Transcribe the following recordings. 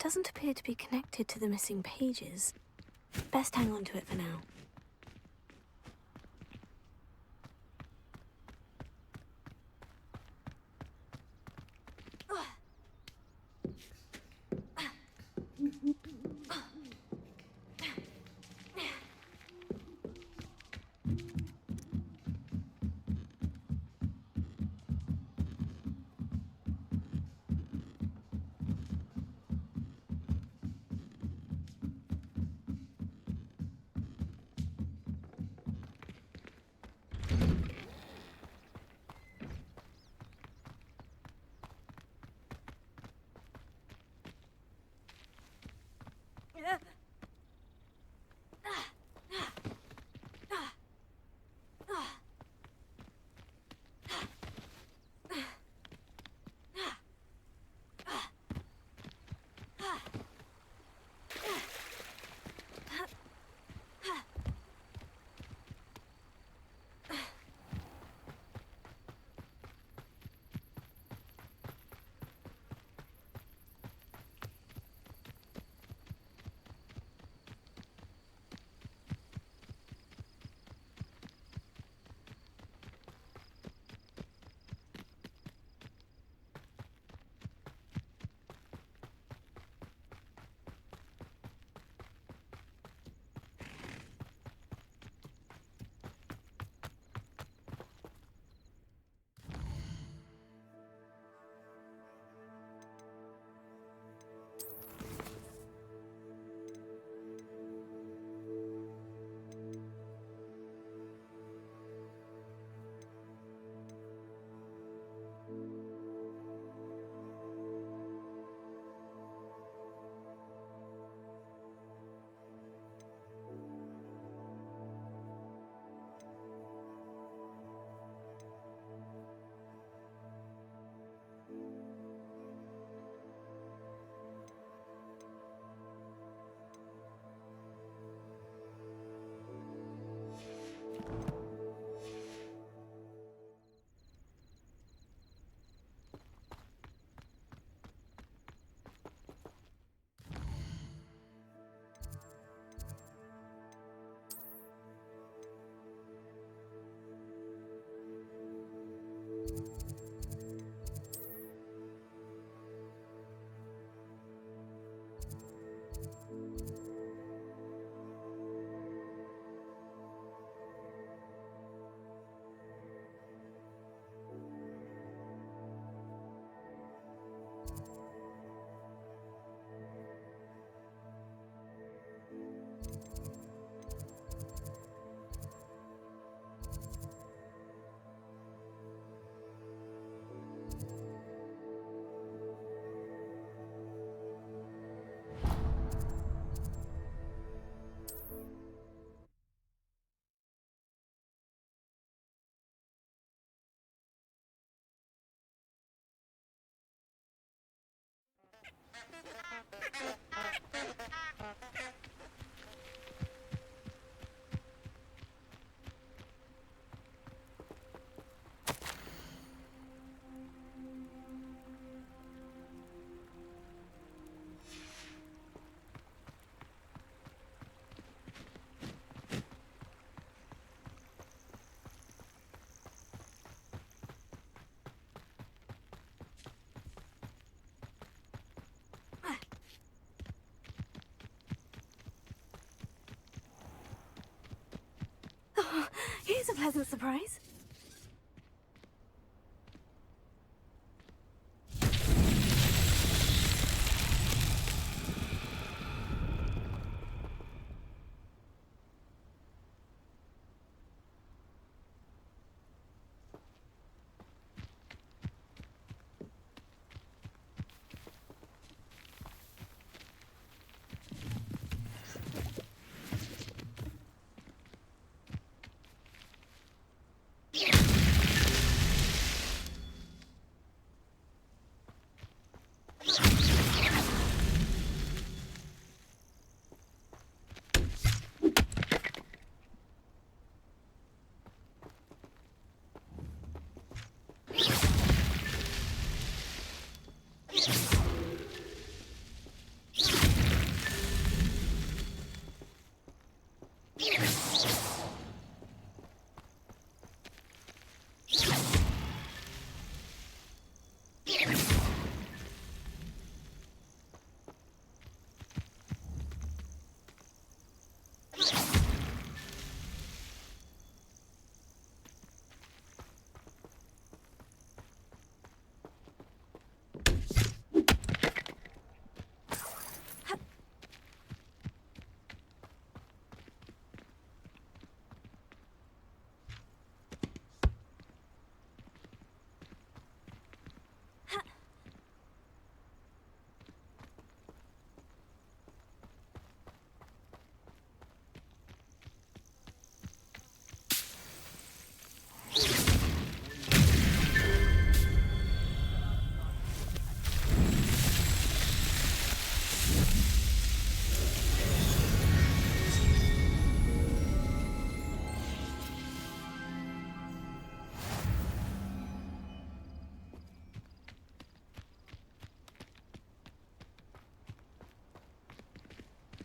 doesn't appear to be connected to the missing pages. Best hang on to it for now. Here's a pleasant surprise.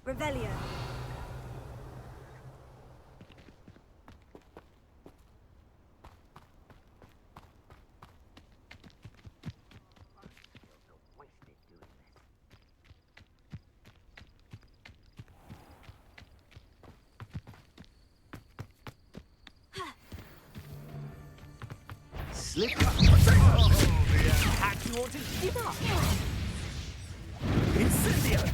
Revelio. Slip up. The hack you want to give up. Incendio.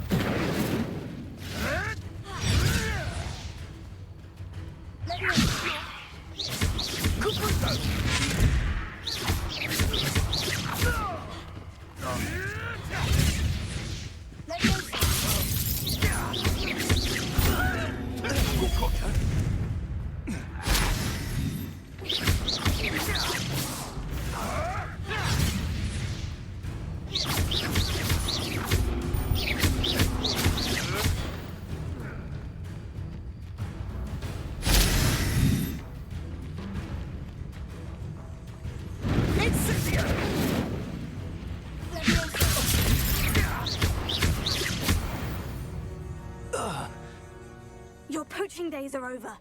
Your poaching days are over.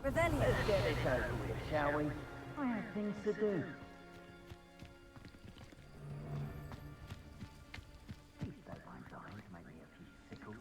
Revelio. Let's get this over with, shall we? I have things to do. Please don't mind dying to make me a few sickles.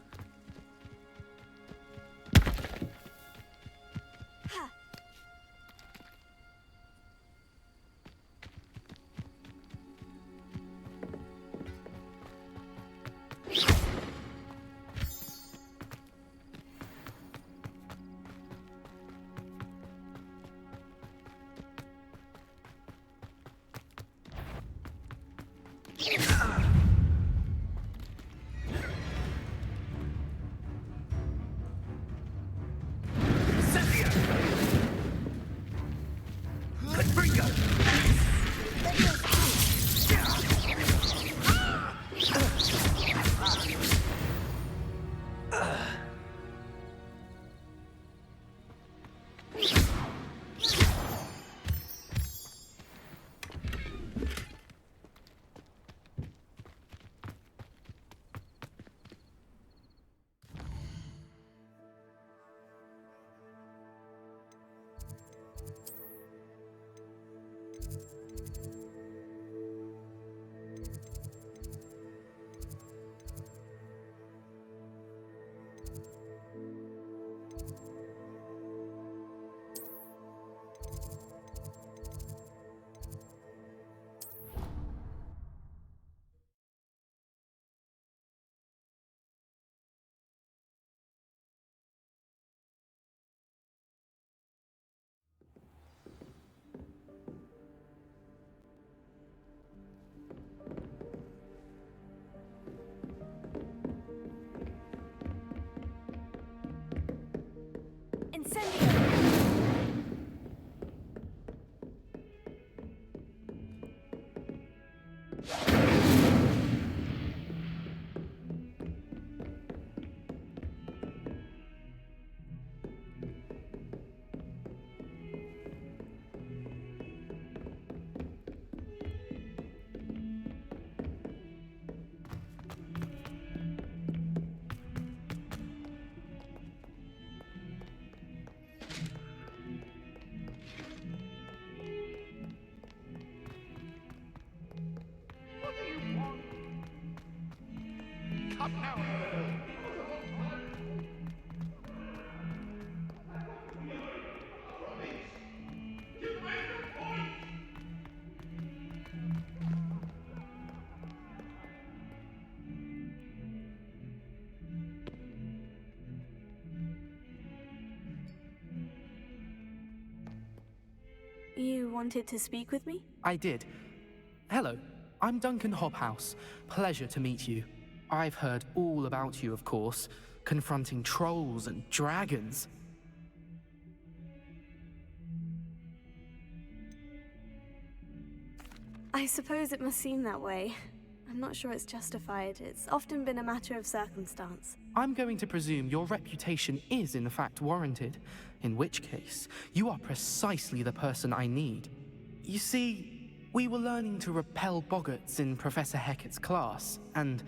Incendio. Up now. You wanted to speak with me? I did. Hello, I'm Duncan Hobhouse. Pleasure to meet you. I've heard all about you, of course, confronting trolls and dragons. I suppose it must seem that way. I'm not sure it's justified. It's often been a matter of circumstance. I'm going to presume your reputation is in fact warranted, in which case, you are precisely the person I need. You see, we were learning to repel boggarts in Professor Hecat's class, and,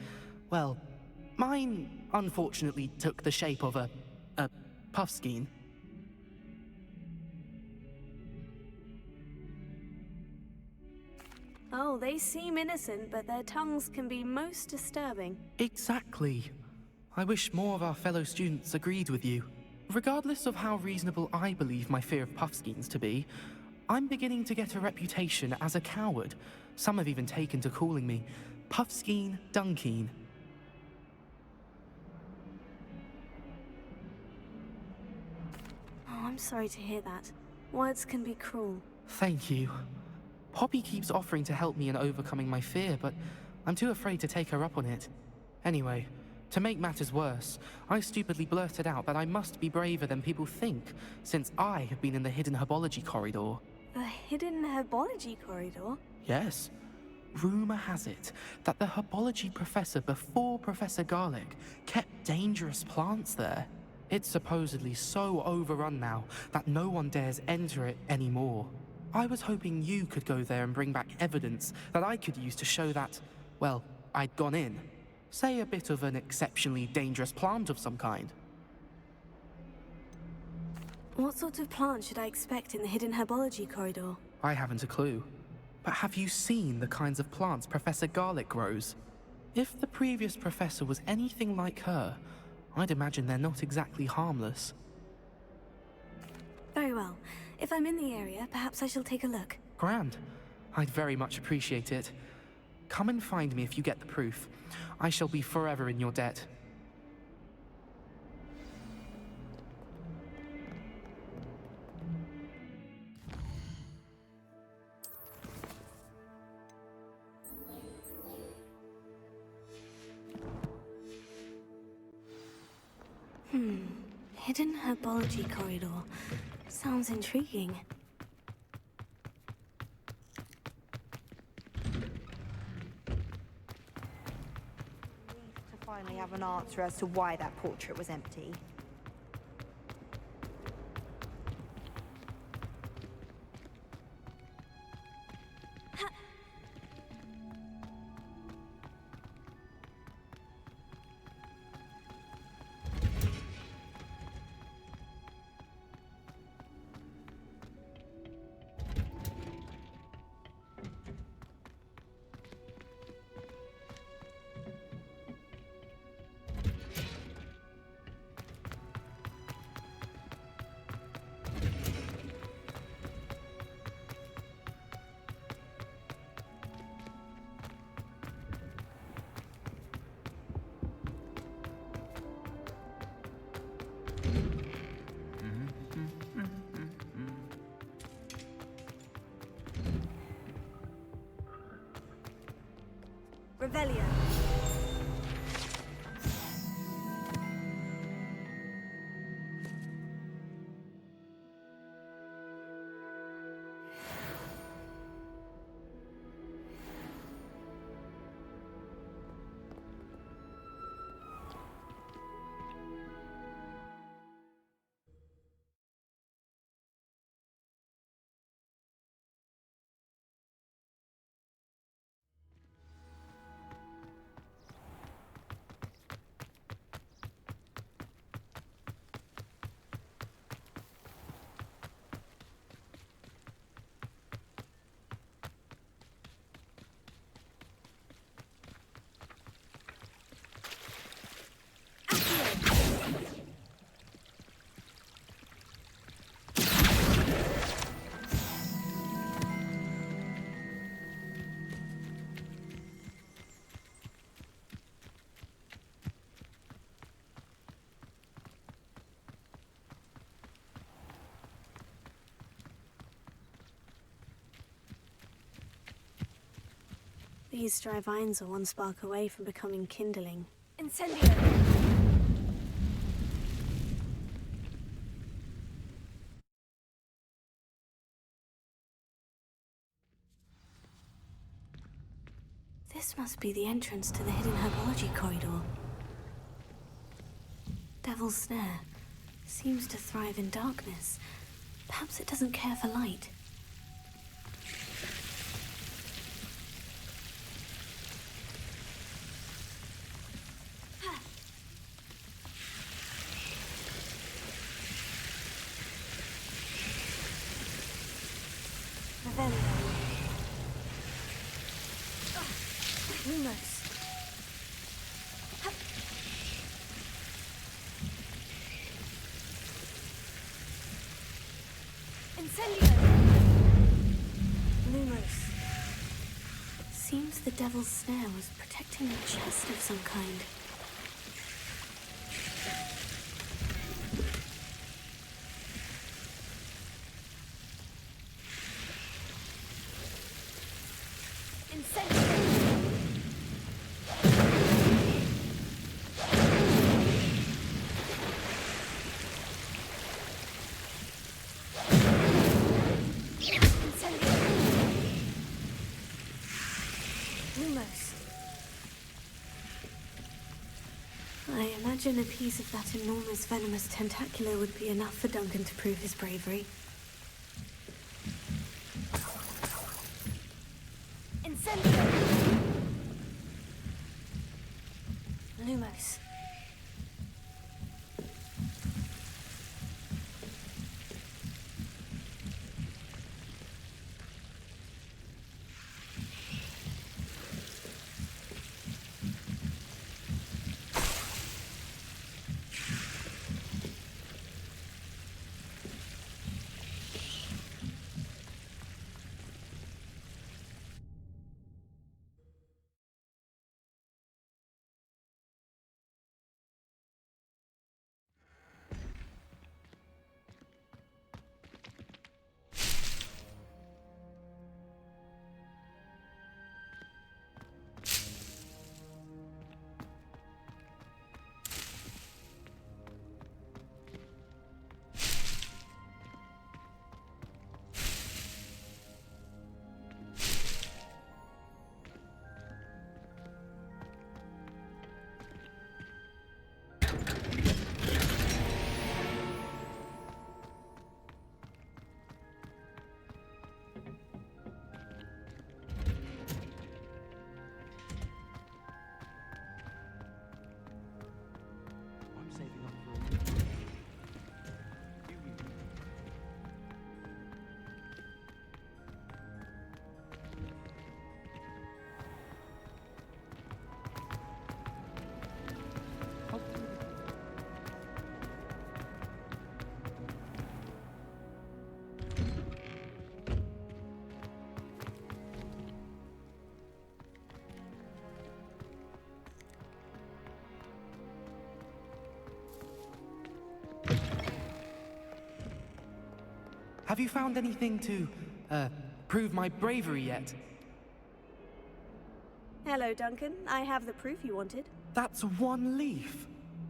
well, mine unfortunately took the shape of a puffskein. Oh, they seem innocent, but their tongues can be most disturbing. Exactly. I wish more of our fellow students agreed with you. Regardless of how reasonable I believe my fear of puffskeins to be, I'm beginning to get a reputation as a coward. Some have even taken to calling me Puffskein Dunkeen. Oh, I'm sorry to hear that. Words can be cruel. Thank you. Poppy keeps offering to help me in overcoming my fear, but I'm too afraid to take her up on it. Anyway, to make matters worse, I stupidly blurted out that I must be braver than people think, since I have been in the hidden herbology corridor. The hidden herbology corridor? Yes. Rumor has it that the herbology professor before Professor Garlic kept dangerous plants there. It's supposedly so overrun now that no one dares enter it anymore. I was hoping you could go there and bring back evidence that I could use to show that, well, I'd gone in. Say a bit of an exceptionally dangerous plant of some kind. What sort of plant should I expect in the hidden herbology corridor? I haven't a clue. But have you seen the kinds of plants Professor Garlic grows? If the previous professor was anything like her, I'd imagine they're not exactly harmless. Very well. If I'm in the area, perhaps I shall take a look. Grand. I'd very much appreciate it. Come and find me if you get the proof. I shall be forever in your debt. Hidden herbology corridor. Sounds intriguing. To finally have an answer as to why that portrait was empty. Revelio. These dry vines are one spark away from becoming kindling. Incendio! This must be the entrance to the hidden herbology corridor. Devil's Snare seems to thrive in darkness. Perhaps it doesn't care for light. Lumos. Incendio. Lumos. Seems the Devil's Snare was protecting a chest of some kind. I imagine a piece of that enormous venomous tentacular would be enough for Duncan to prove his bravery. Incendio! Lumos. Have you found anything to, prove my bravery yet? Hello, Duncan. I have the proof you wanted. That's one leaf.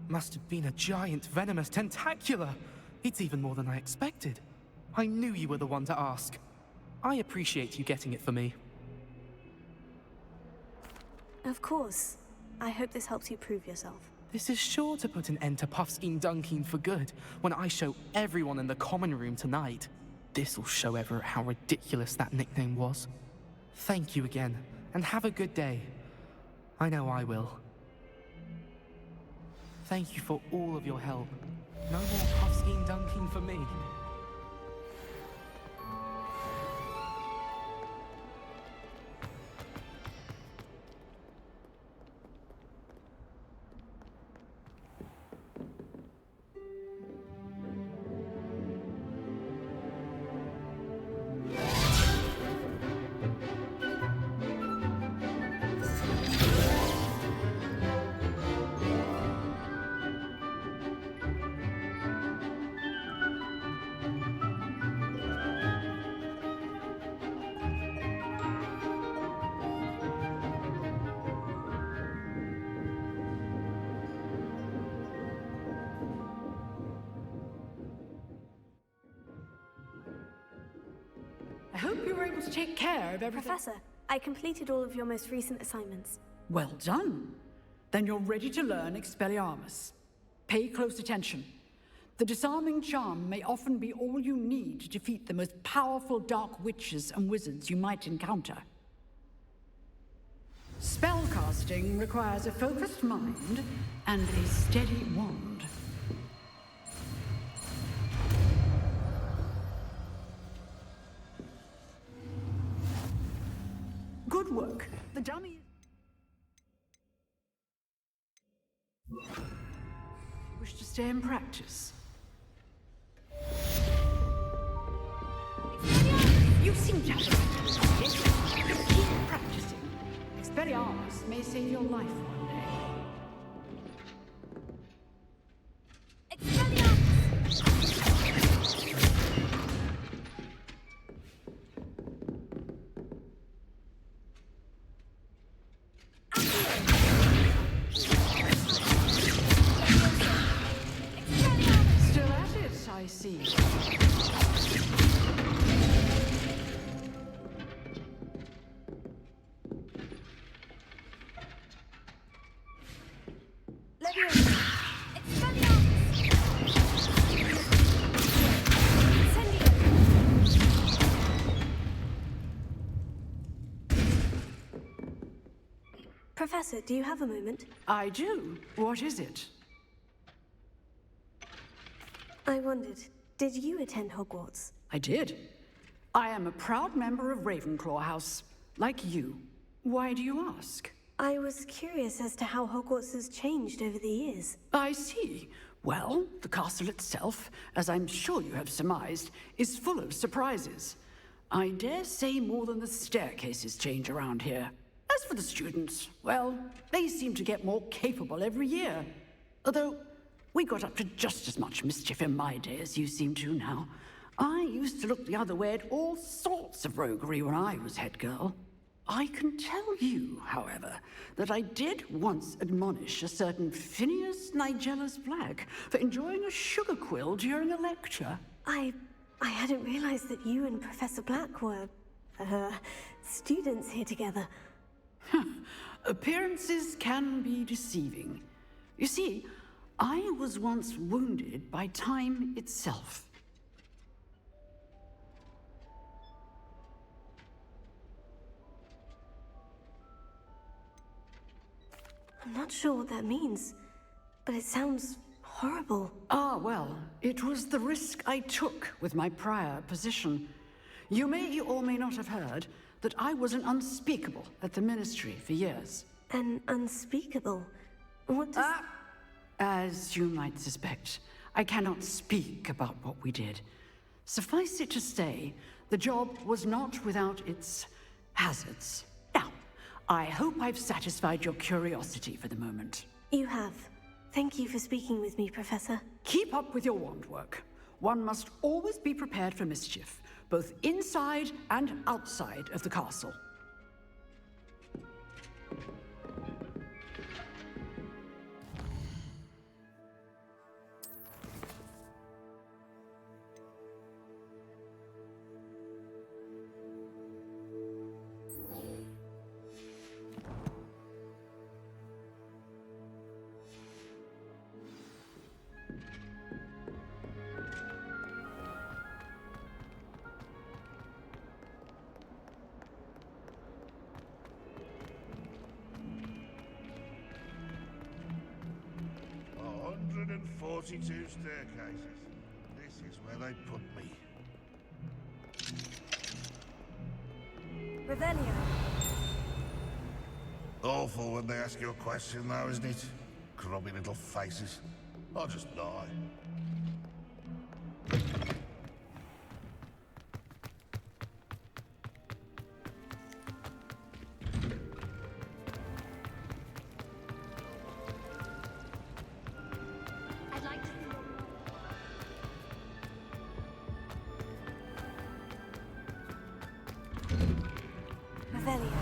Must have been a giant venomous tentacular. It's even more than I expected. I knew you were the one to ask. I appreciate you getting it for me. Of course. I hope this helps you prove yourself. This is sure to put an end to Puffskein Dunkeen for good when I show everyone in the common room tonight. This'll show Everett how ridiculous that nickname was. Thank you again, and have a good day. I know I will. Thank you for all of your help. No more Puffskein Dunkeen for me. I hope you were able to take care of everything. Professor, I completed all of your most recent assignments. Well done. Then you're ready to learn Expelliarmus. Pay close attention. The disarming charm may often be all you need to defeat the most powerful dark witches and wizards you might encounter. Spellcasting requires a focused mind and a steady wand. Good work. The dummy... Wish to stay and practice? You seem to have a keep practicing. Expelliarmus may save your life one day. Still at it, I see. Professor, do you have a moment? I do. What is it? I wondered, did you attend Hogwarts? I did. I am a proud member of Ravenclaw House, like you. Why do you ask? I was curious as to how Hogwarts has changed over the years. I see. Well, the castle itself, as I'm sure you have surmised, is full of surprises. I dare say more than the staircases change around here. As for the students, well, they seem to get more capable every year. Although, we got up to just as much mischief in my day as you seem to now. I used to look the other way at all sorts of roguery when I was head girl. I can tell you, however, that I did once admonish a certain Phineas Nigellus Black for enjoying a sugar quill during a lecture. I hadn't realized that you and Professor Black were, students here together. Appearances can be deceiving. You see, I was once wounded by time itself. I'm not sure what that means, but it sounds horrible. Ah, well, it was the risk I took with my prior position. You may or may not have heard that I was an unspeakable at the Ministry for years. An unspeakable? What does... As you might suspect, I cannot speak about what we did. Suffice it to say, the job was not without its hazards. Now, I hope I've satisfied your curiosity for the moment. You have. Thank you for speaking with me, Professor. Keep up with your wand work. One must always be prepared for mischief, both inside and outside of the castle. Two staircases. This is where they put me. Revelio. Awful when they ask you a question, though, isn't it? Grubby little faces. I'll just die. Revelio.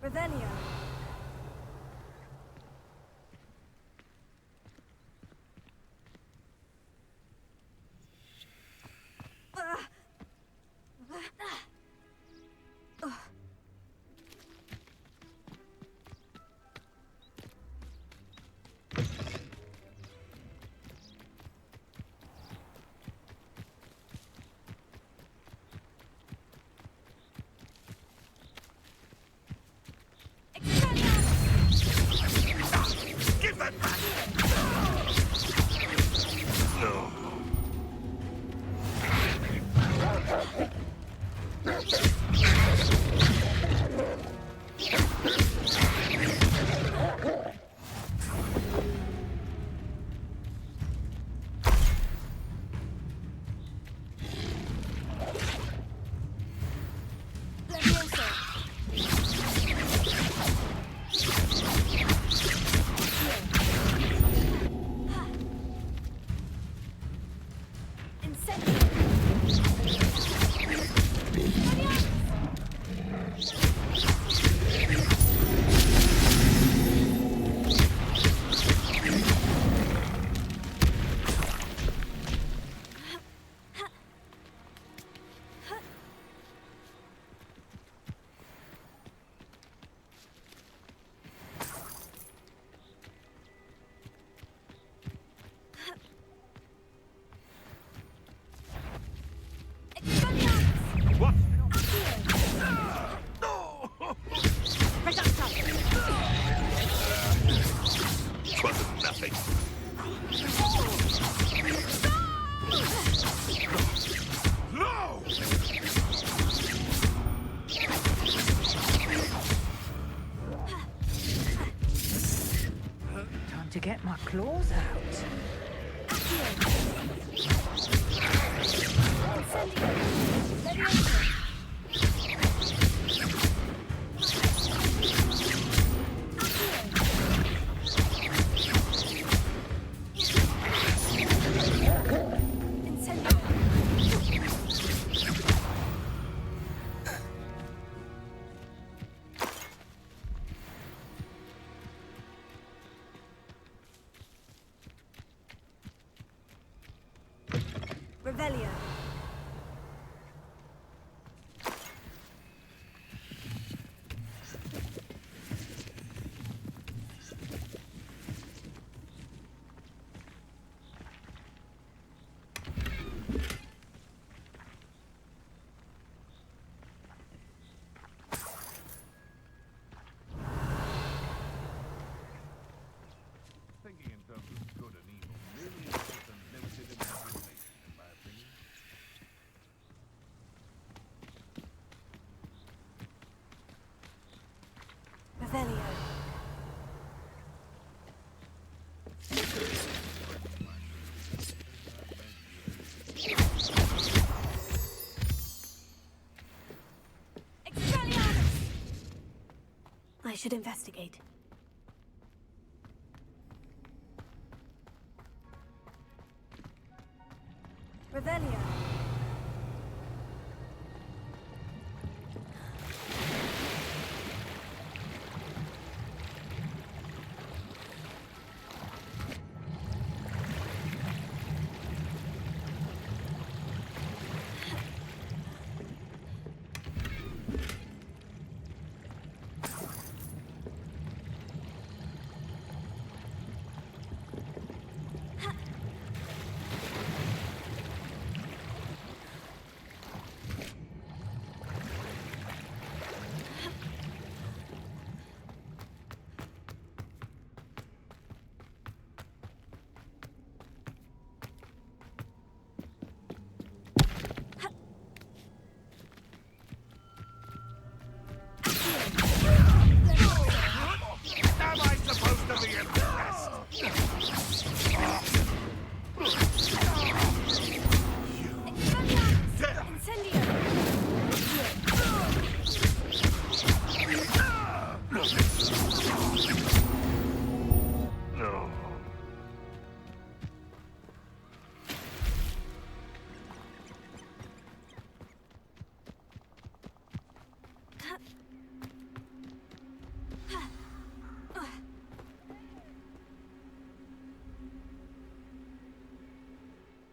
Revelio. Give that back! No. What? Wasn't nothing. No! Time to get my claws out. Revelio. Thinking in terms of good and evil really involves a limited imagination, in my opinion. Revelio. I should investigate. Revelio.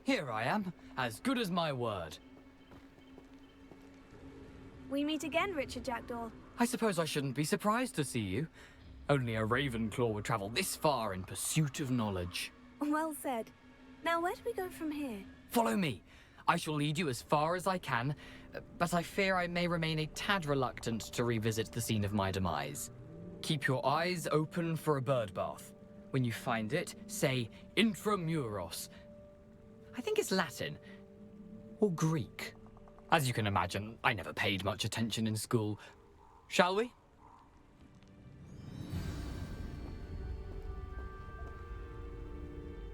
Here I am, as good as my word. We meet again, Richard Jackdaw. I suppose I shouldn't be surprised to see you. Only a Ravenclaw would travel this far in pursuit of knowledge. Well said. Now, where do we go from here? Follow me. I shall lead you as far as I can, but I fear I may remain a tad reluctant to revisit the scene of my demise. Keep your eyes open for a bird bath. When you find it, say intramuros. I think it's Latin. Or Greek. As you can imagine, I never paid much attention in school. Shall we?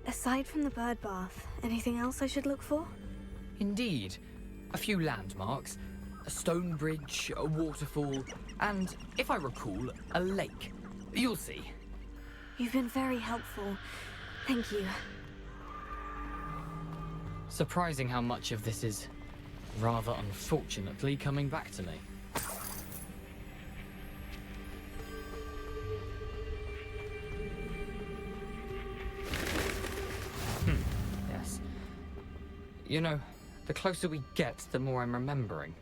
Aside from the bird bath, anything else I should look for? Indeed. A few landmarks, a stone bridge, a waterfall, and, if I recall, a lake. You'll see. You've been very helpful. Thank you. Surprising how much of this is, rather unfortunately, coming back to me. Yes. You know, the closer we get, the more I'm remembering.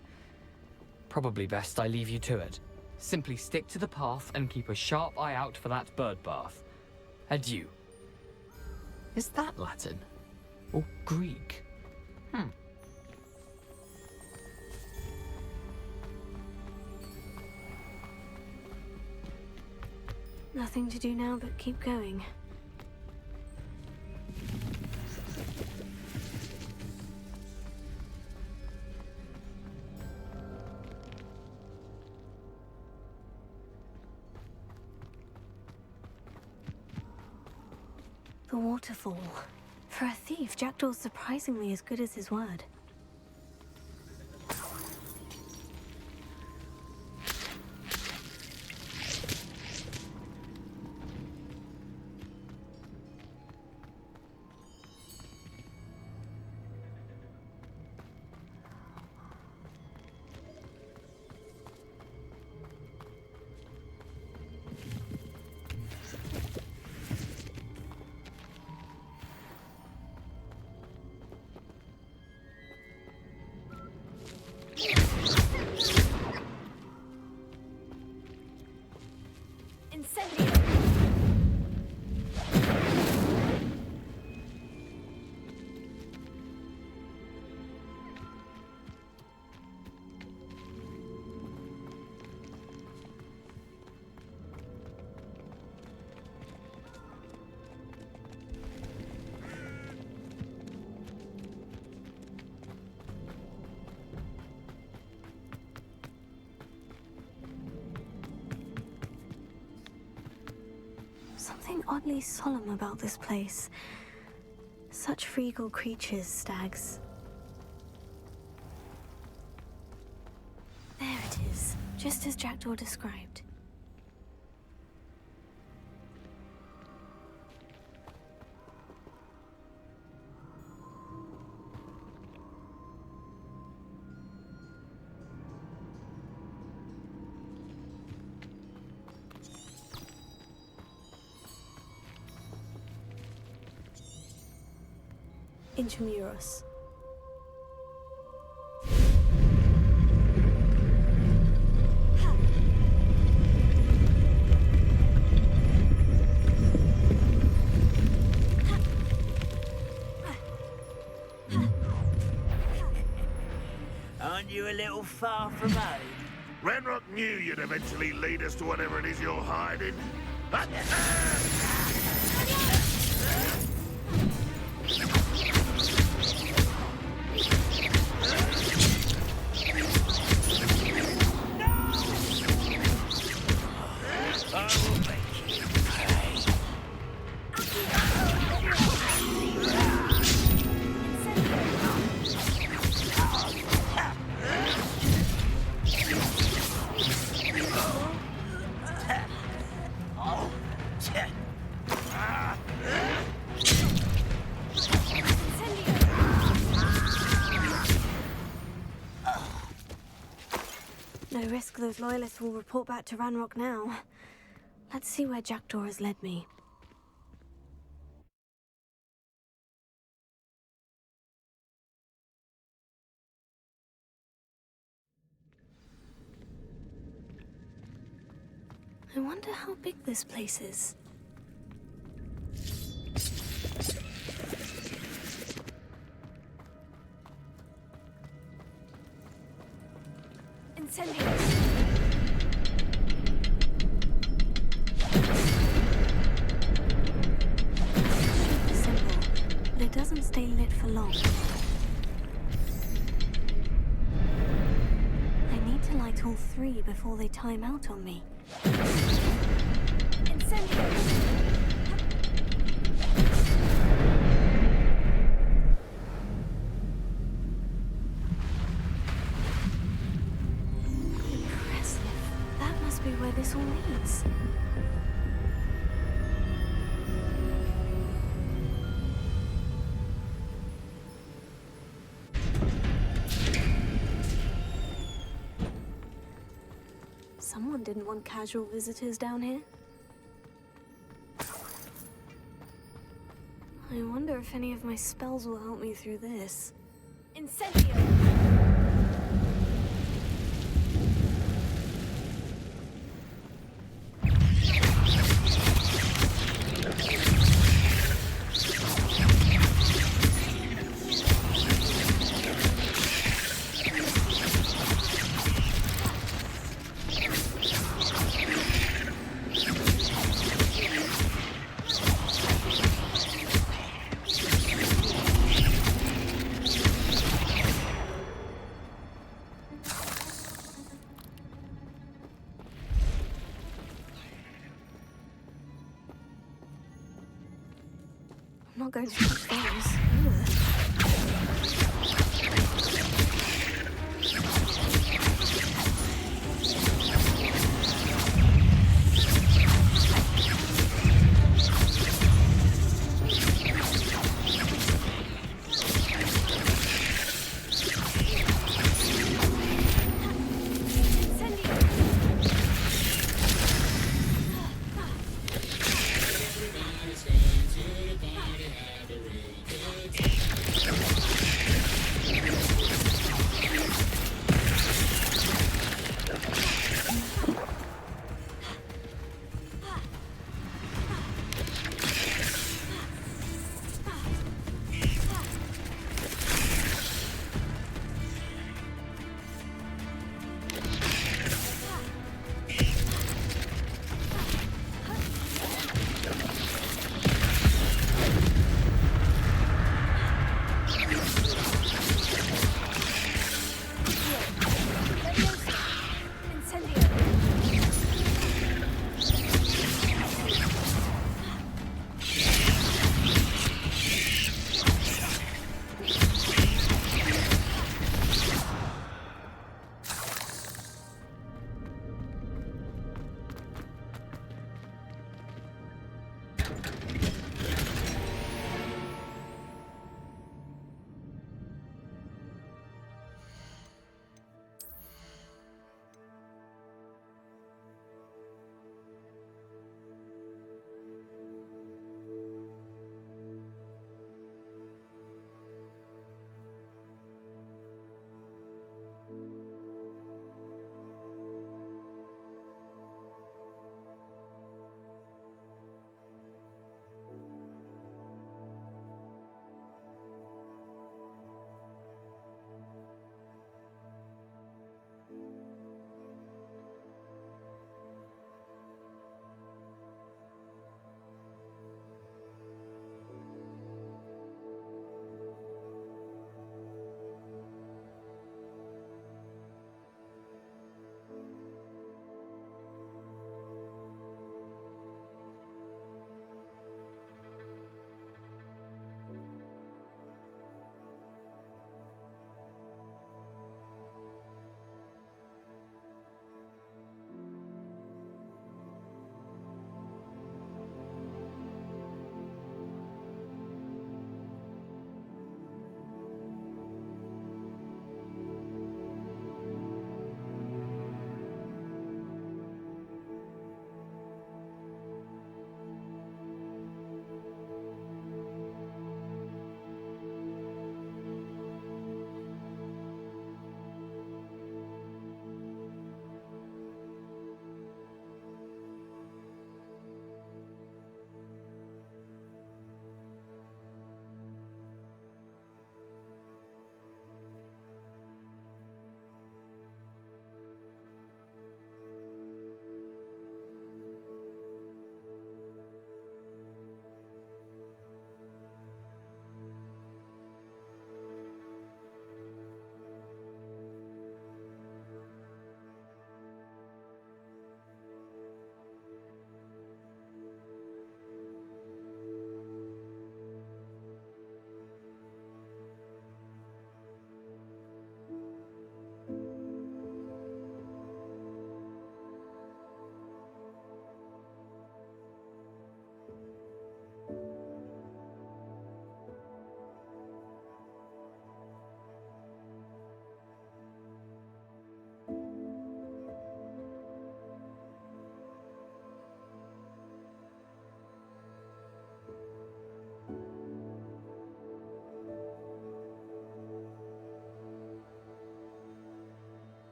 Probably best I leave you to it. Simply stick to the path and keep a sharp eye out for that bird bath. Adieu. Is that Latin? Or Greek? Nothing to do now but keep going. The waterfall. For a thief, Jackdaw's surprisingly as good as his word. Something oddly solemn about this place. Such regal creatures, stags. There it is, just as Jackdaw described. Intramuros. Aren't you a little far from home? Renrock knew you'd eventually lead us to whatever it is you're hiding. No risk those loyalists will report back to Ranrock now. Let's see where Jackdaw has led me. I wonder how big this place is. Incendiary. Simple, but it doesn't stay lit for long. I need to light all three before they time out on me. Incendiary. Impressive. That must be where this all leads. Someone didn't want casual visitors down here. I wonder if any of my spells will help me through this. Incendiary. I'm not going to touch those. Ugh.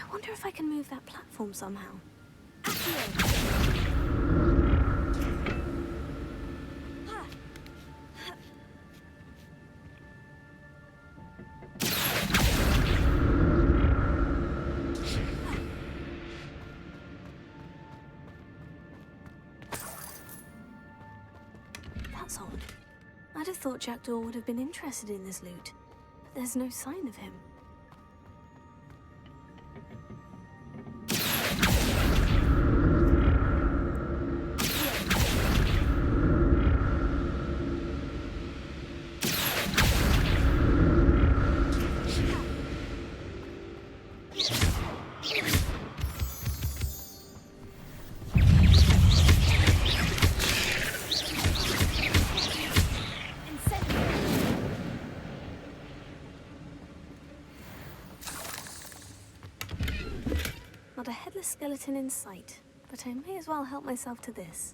I wonder if I can move that platform somehow. That's odd. I'd have thought Jackdaw would have been interested in this loot, but there's no sign of him. Not a headless skeleton in sight, but I may as well help myself to this.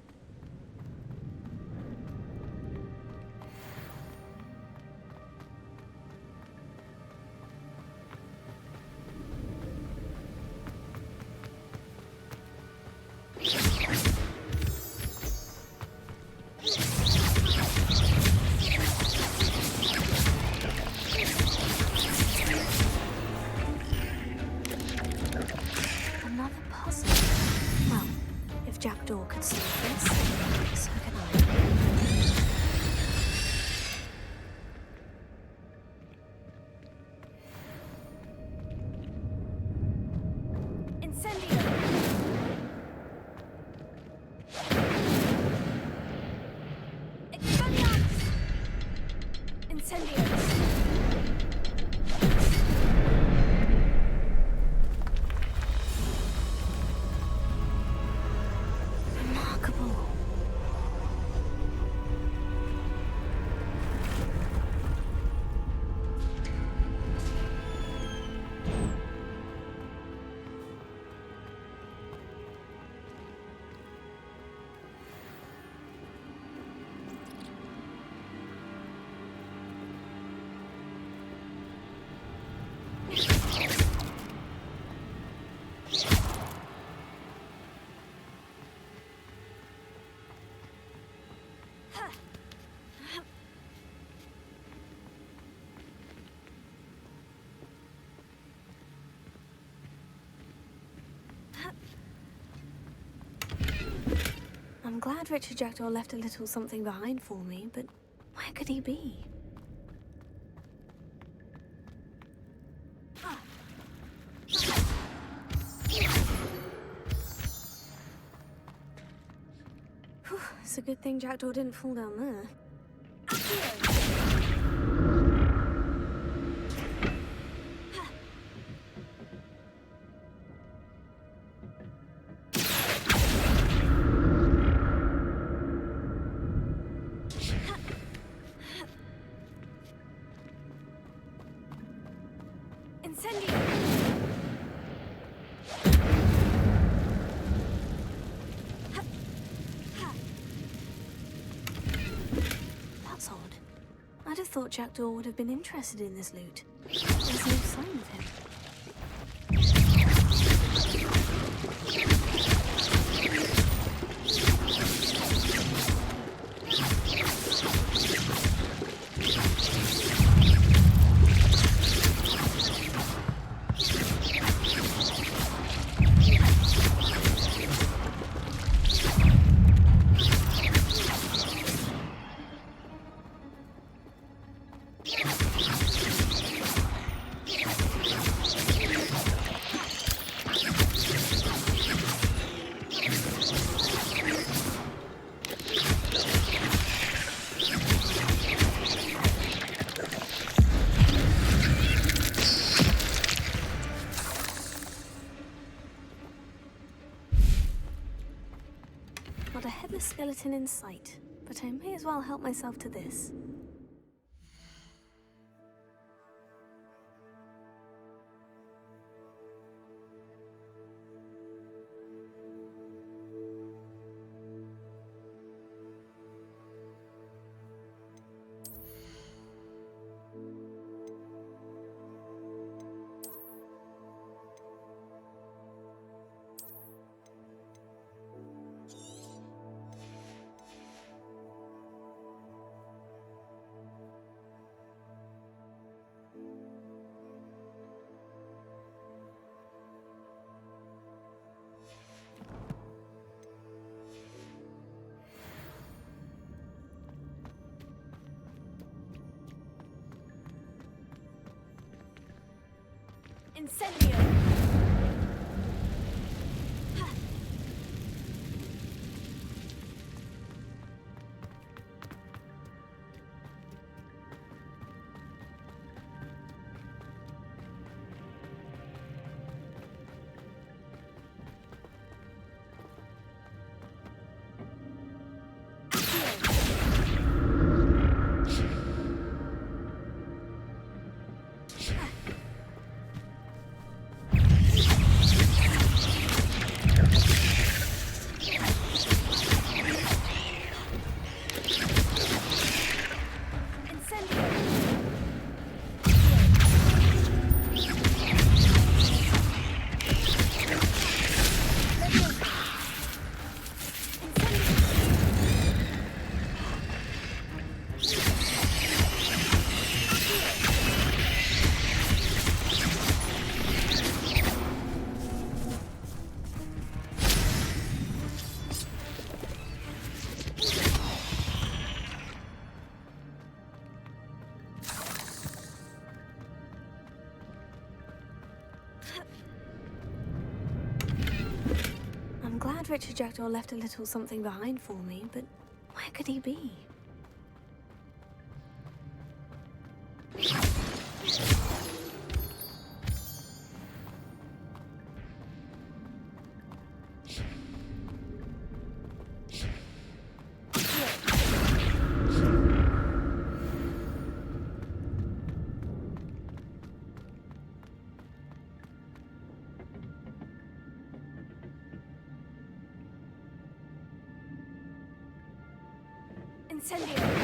Another puzzle. Well, if Jackdaw could solve this, so can I. Incendio! Expelliarmus! Incendios! Remarkable. I'm glad Richard Jackdaw left a little something behind for me, but where could he be? Whew, it's a good thing Jackdaw didn't fall down there. Incendio! That's odd. I'd have thought Jackdaw would have been interested in this loot. There's no sign of him. Not a headless skeleton in sight, but I may as well help myself to this. Incendio! I'm glad Richard Jackdaw left a little something behind for me, but where could he be? Incendio!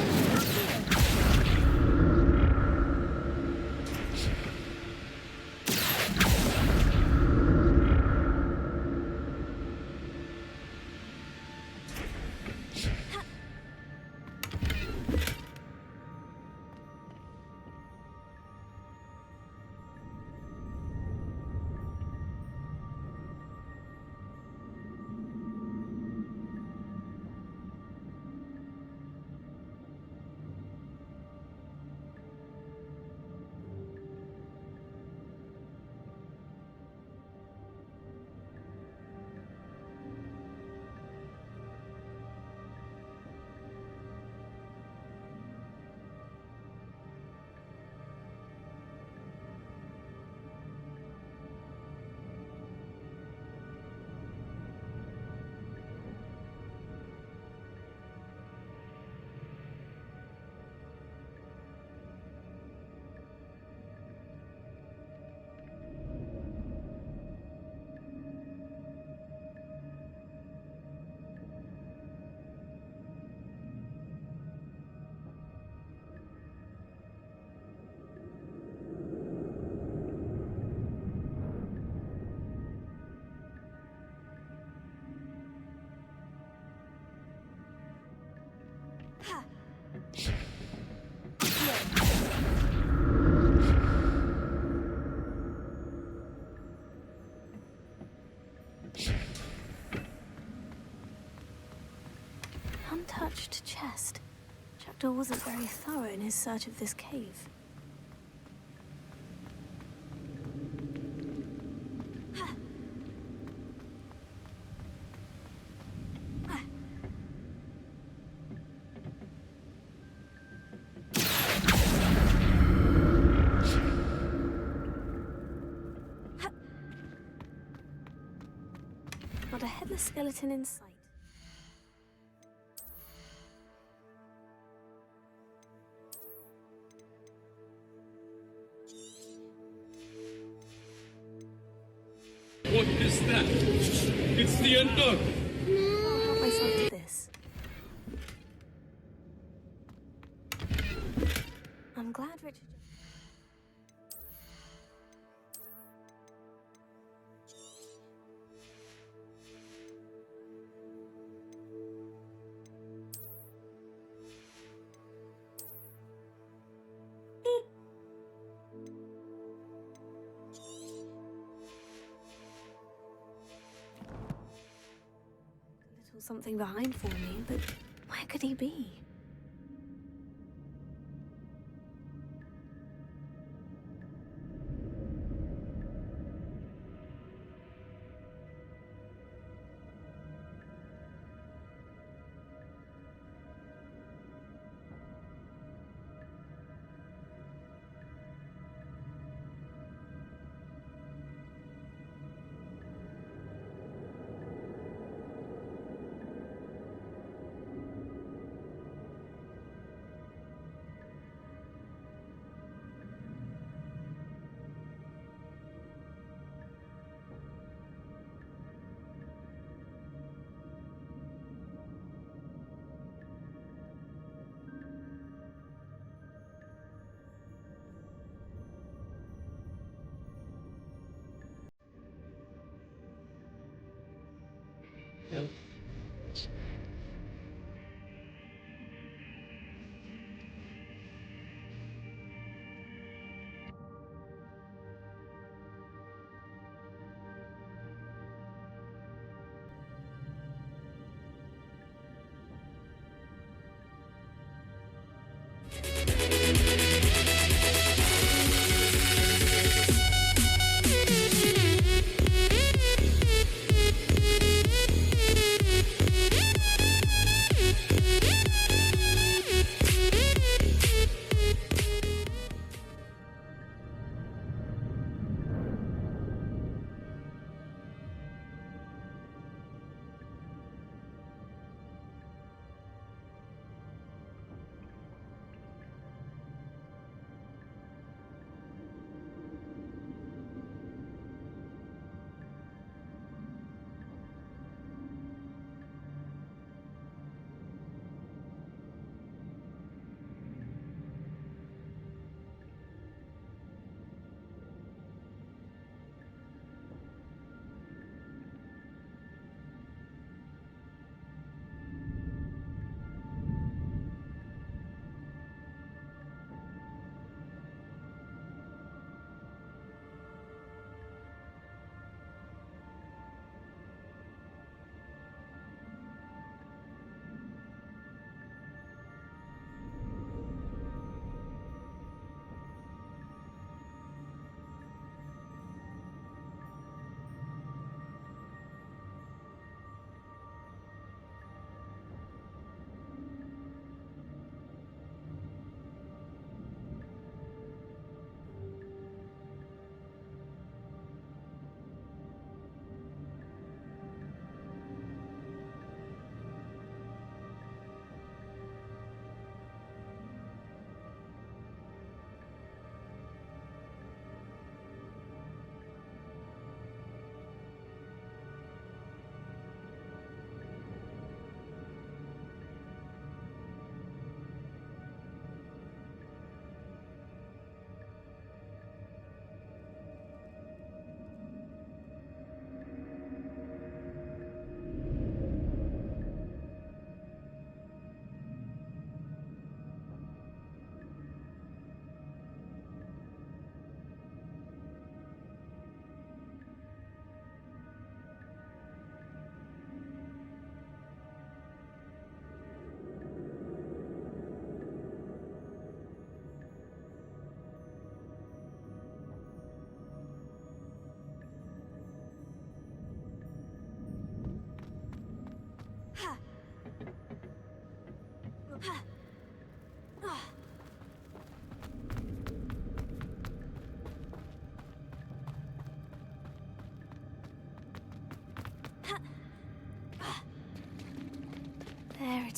Untouched chest. Jackdaw wasn't very thorough in his search of this cave. Not a headless skeleton in sight. What is that? It's the unknown. I'll help myself to this. I'm glad Richard... something behind for me, but where could he be?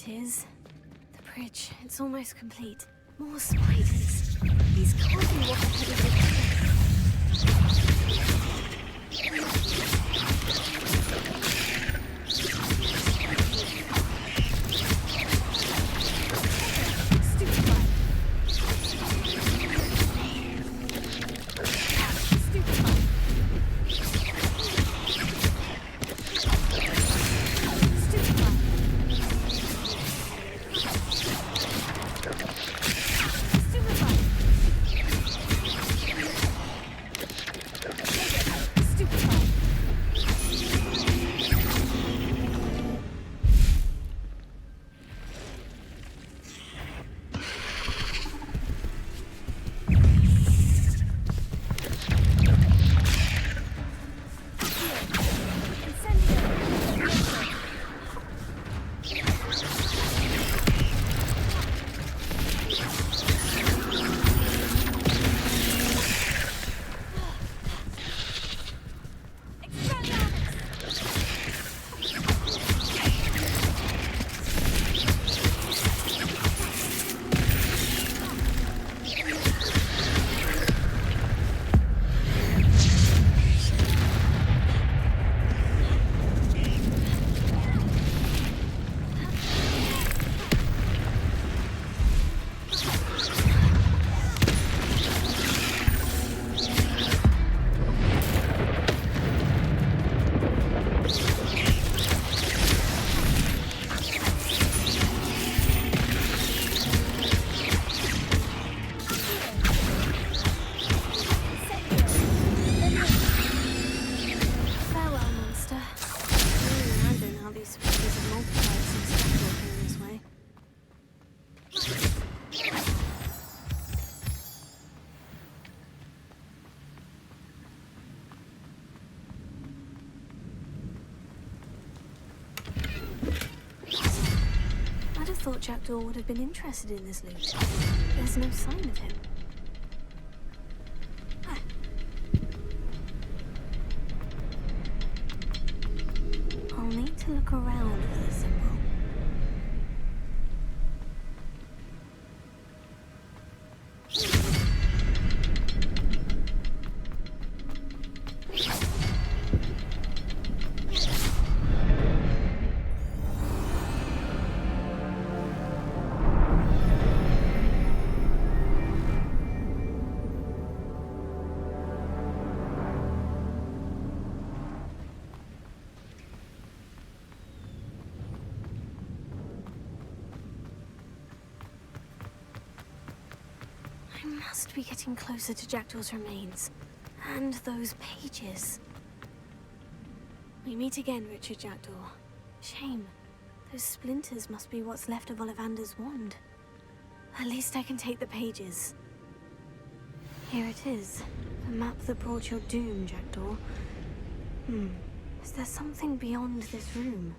it is. The bridge, it's almost complete. More spiders. These can't be what the head of thought Jackdaw would have been interested in this loot. There's no sign of him. I'll need to look around for the symbol. I must be getting closer to Jackdaw's remains. And those pages. We meet again, Richard Jackdaw. Shame. Those splinters must be what's left of Ollivander's wand. At least I can take the pages. Here it is. The map that brought your doom, Jackdaw. Is there something beyond this room?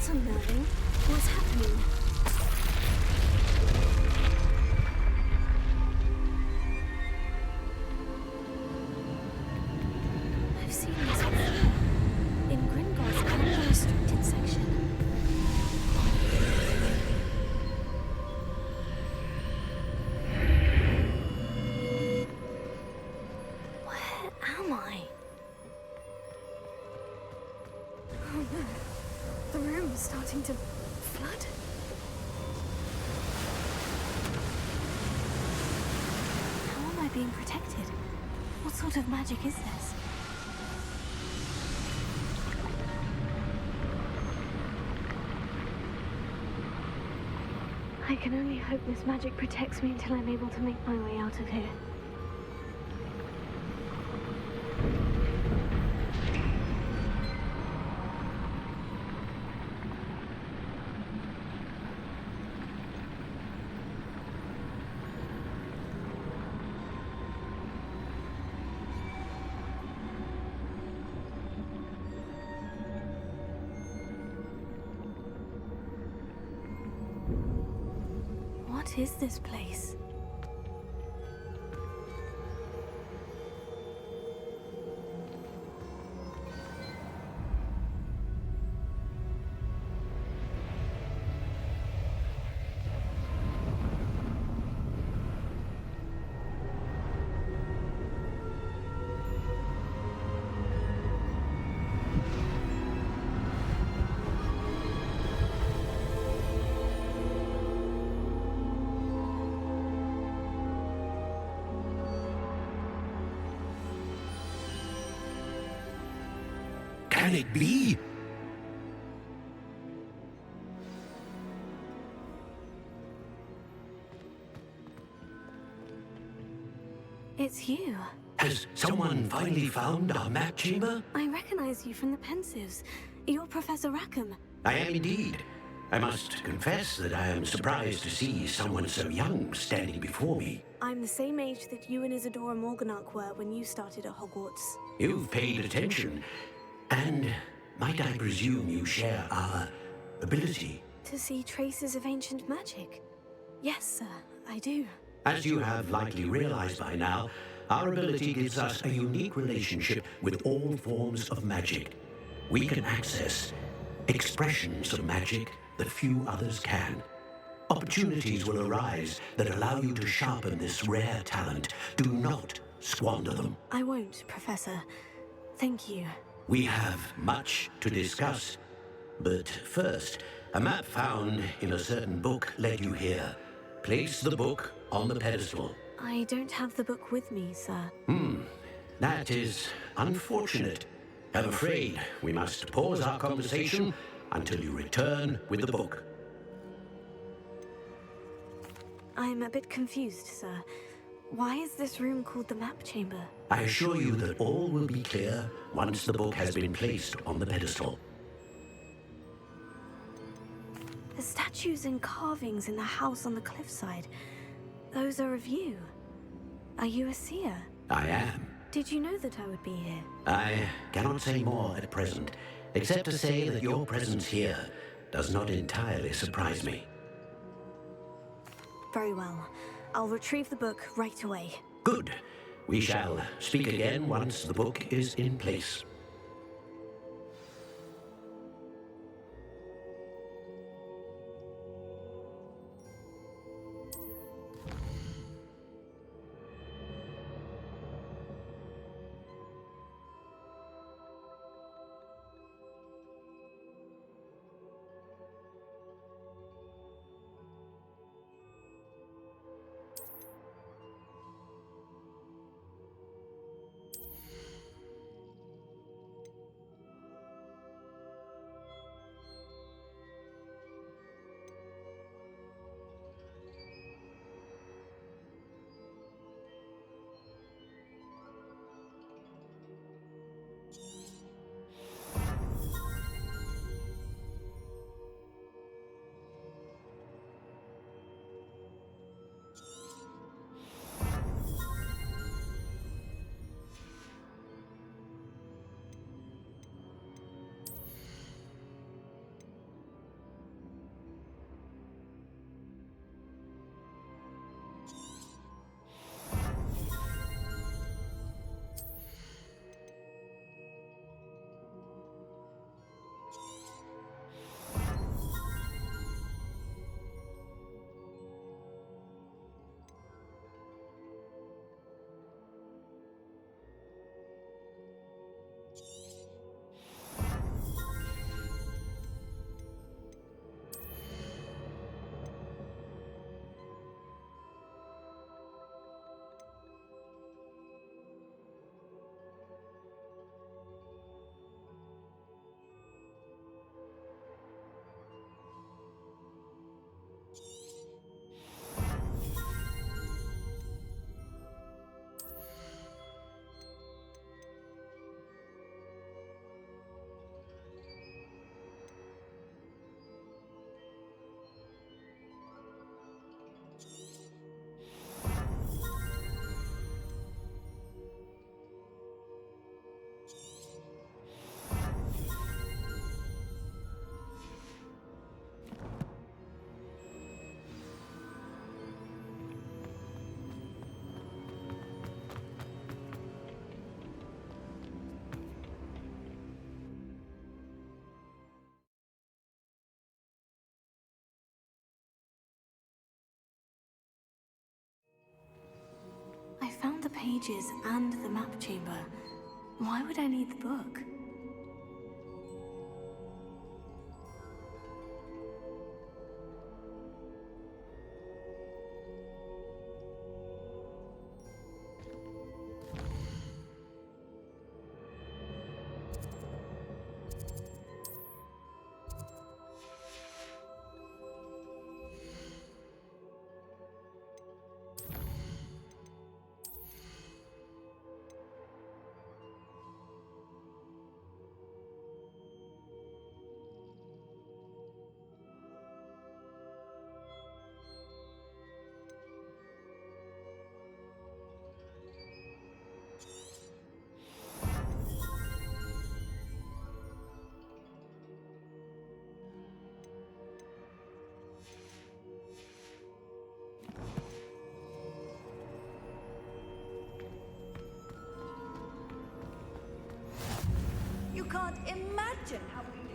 That's unnerving. What's happening? I've seen this before. In Gringotts and the restricted section. Where am I? Oh no. The room is starting to flood. How am I being protected? What sort of magic is this? I can only hope this magic protects me until I'm able to make my way out of here. What is this place? Can it be? It's you. Has someone finally found our map chamber? I recognize you from the Pensives. You're Professor Rackham. I am indeed. I must confess that I am surprised to see someone so young standing before me. I'm the same age that you and Isadora Morganach were when you started at Hogwarts. You've paid attention. And might I presume you share our ability? To see traces of ancient magic? Yes, sir, I do. As you have likely realized by now, our ability gives us a unique relationship with all forms of magic. We can access expressions of magic that few others can. Opportunities will arise that allow you to sharpen this rare talent. Do not squander them. I won't, Professor. Thank you. We have much to discuss. But first, a map found in a certain book led you here. Place the book on the pedestal. I don't have the book with me, sir. That is unfortunate. I'm afraid we must pause our conversation until you return with the book. I'm a bit confused, sir. Why is this room called the map chamber? I assure you that all will be clear once the book has been placed on the pedestal. The statues and carvings in the house on the cliffside, those are of you. Are you a seer? I am. Did you know that I would be here? I cannot say more at present, except to say that your presence here does not entirely surprise me. Very well. I'll retrieve the book right away. Good. We shall speak again once the book is in place. pages and the map chamber. Why would I need the book? You can't imagine how we do.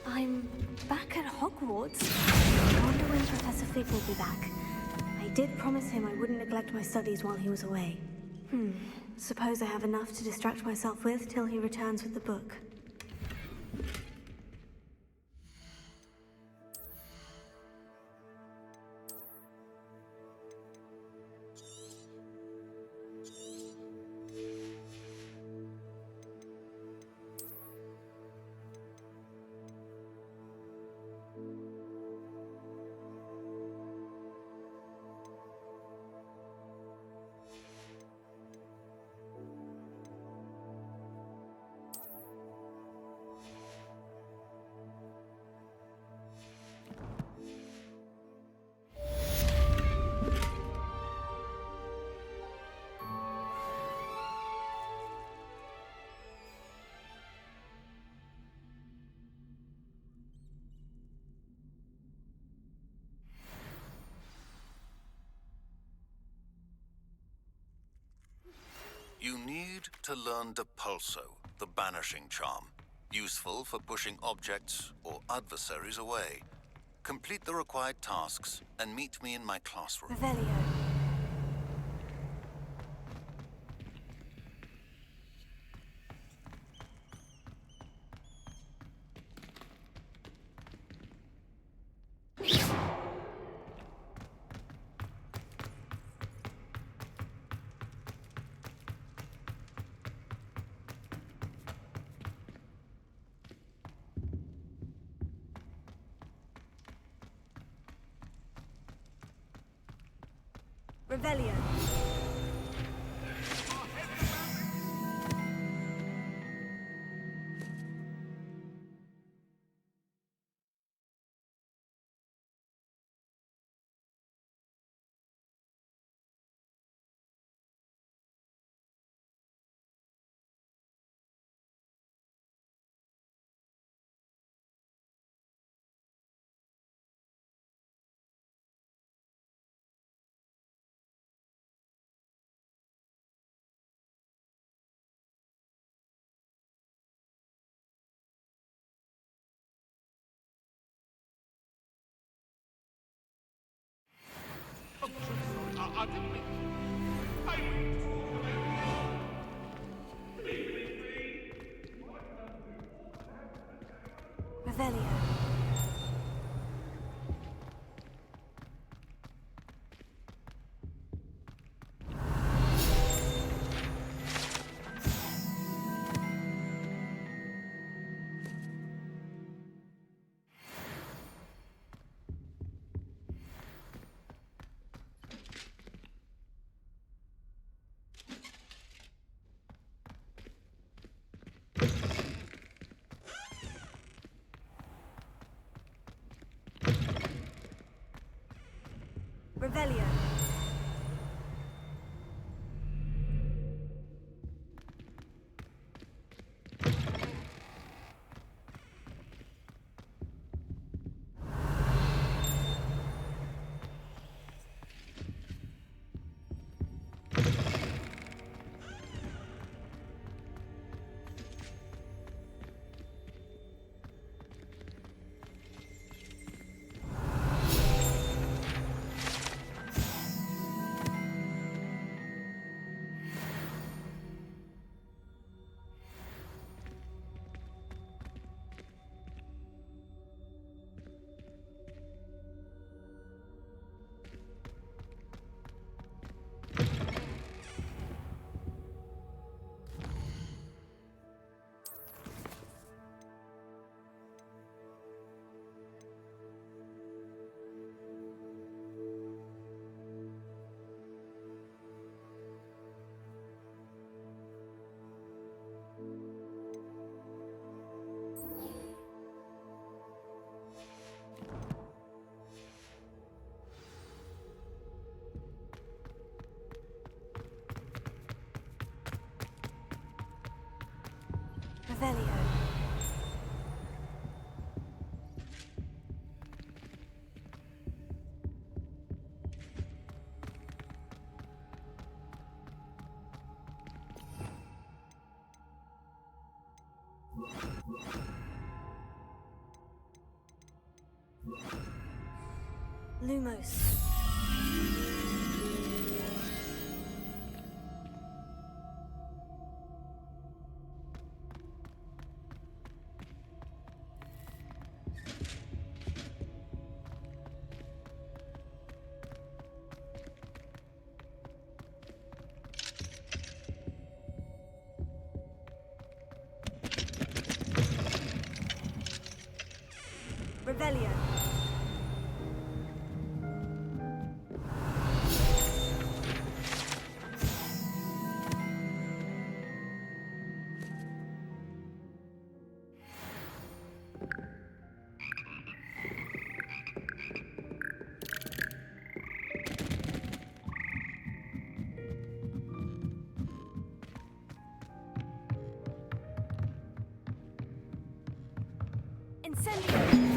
I'm back at Hogwarts. I wonder when Professor Fig will be back. I did promise him I wouldn't neglect my studies while he was away. Suppose I have enough to distract myself with till he returns with the book. You need to learn Depulso, the banishing charm, useful for pushing objects or adversaries away. Complete the required tasks and meet me in my classroom. Revelio. Revelio. Revelio. Revelio. Revelio. Lumos. Revelio. Incendio.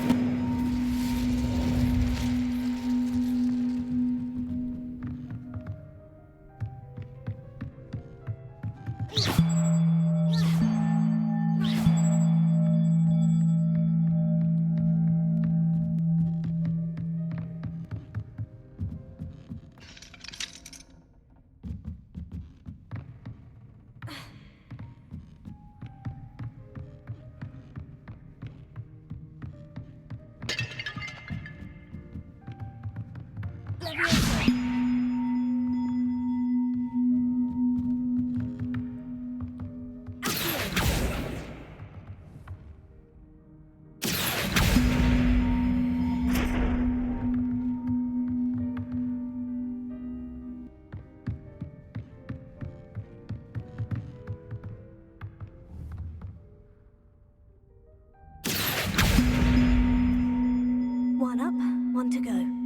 up, one to go.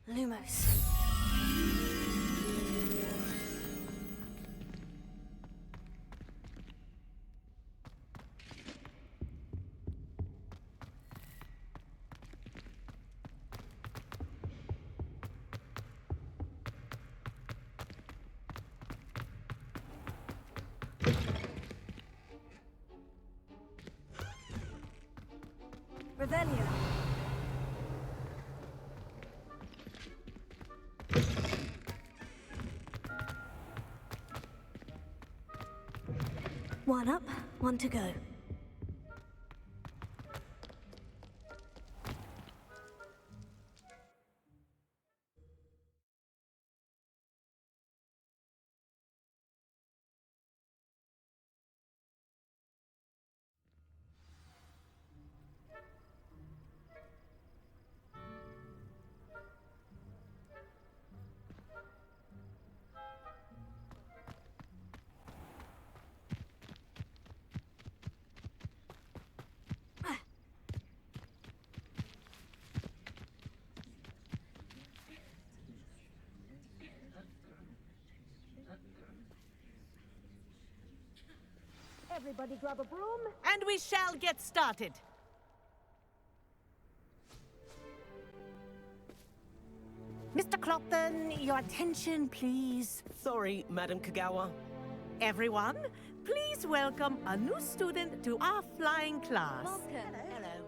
Lumos. Revelio. One up, one to go. Everybody grab a broom. And we shall get started. Mr. Clopton, your attention, please. Sorry, Madam Kagawa. Everyone, please welcome a new student to our flying class. Welcome. Hello.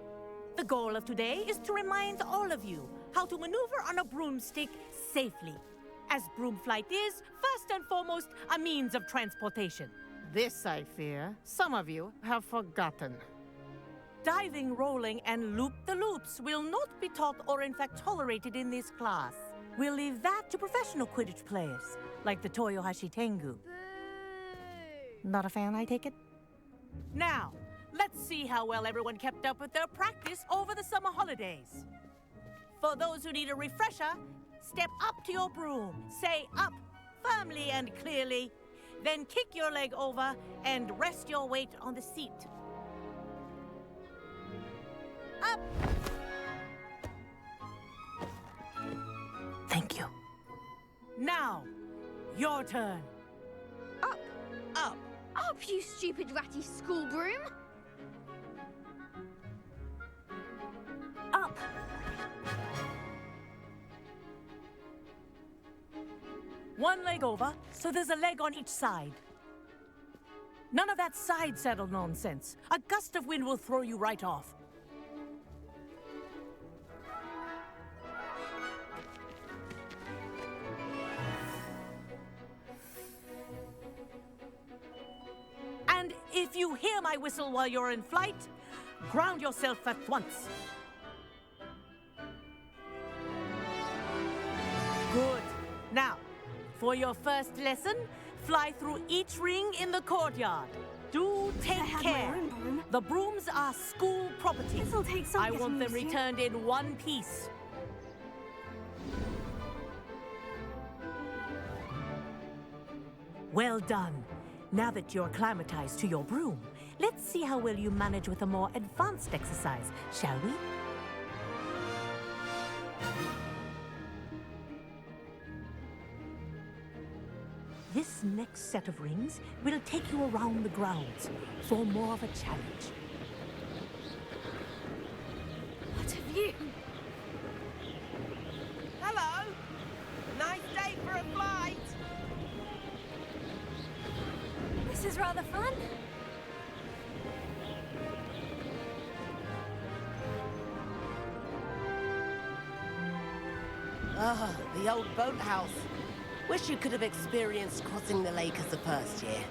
The goal of today is to remind all of you how to maneuver on a broomstick safely, as broom flight is, first and foremost, a means of transportation. This, I fear, some of you have forgotten. Diving, rolling, and loop-the-loops will not be taught or in fact tolerated in this class. We'll leave that to professional Quidditch players, like the Toyohashi Tengu. Not a fan, I take it? Now, let's see how well everyone kept up with their practice over the summer holidays. For those who need a refresher, step up to your broom, say up, firmly and clearly, then kick your leg over and rest your weight on the seat. Up! Thank you. Now, your turn. Up. Up. Up, you stupid ratty school broom. Up. One leg over, so there's a leg on each side. None of that side saddle nonsense. A gust of wind will throw you right off. And if you hear my whistle while you're in flight, ground yourself at once. Good. Now, for your first lesson, fly through each ring in the courtyard. Do take care. The brooms are school property. This'll take some I want them getting used to. returned in one piece. Well done. Now that you're acclimatized to your broom, let's see how well you manage with a more advanced exercise, shall we? This next set of rings will take you around the grounds for more of a challenge. What a view. Hello. Nice day for a flight. This is rather fun. Ah, the old boathouse. Wish you could have experienced crossing the lake as the first year.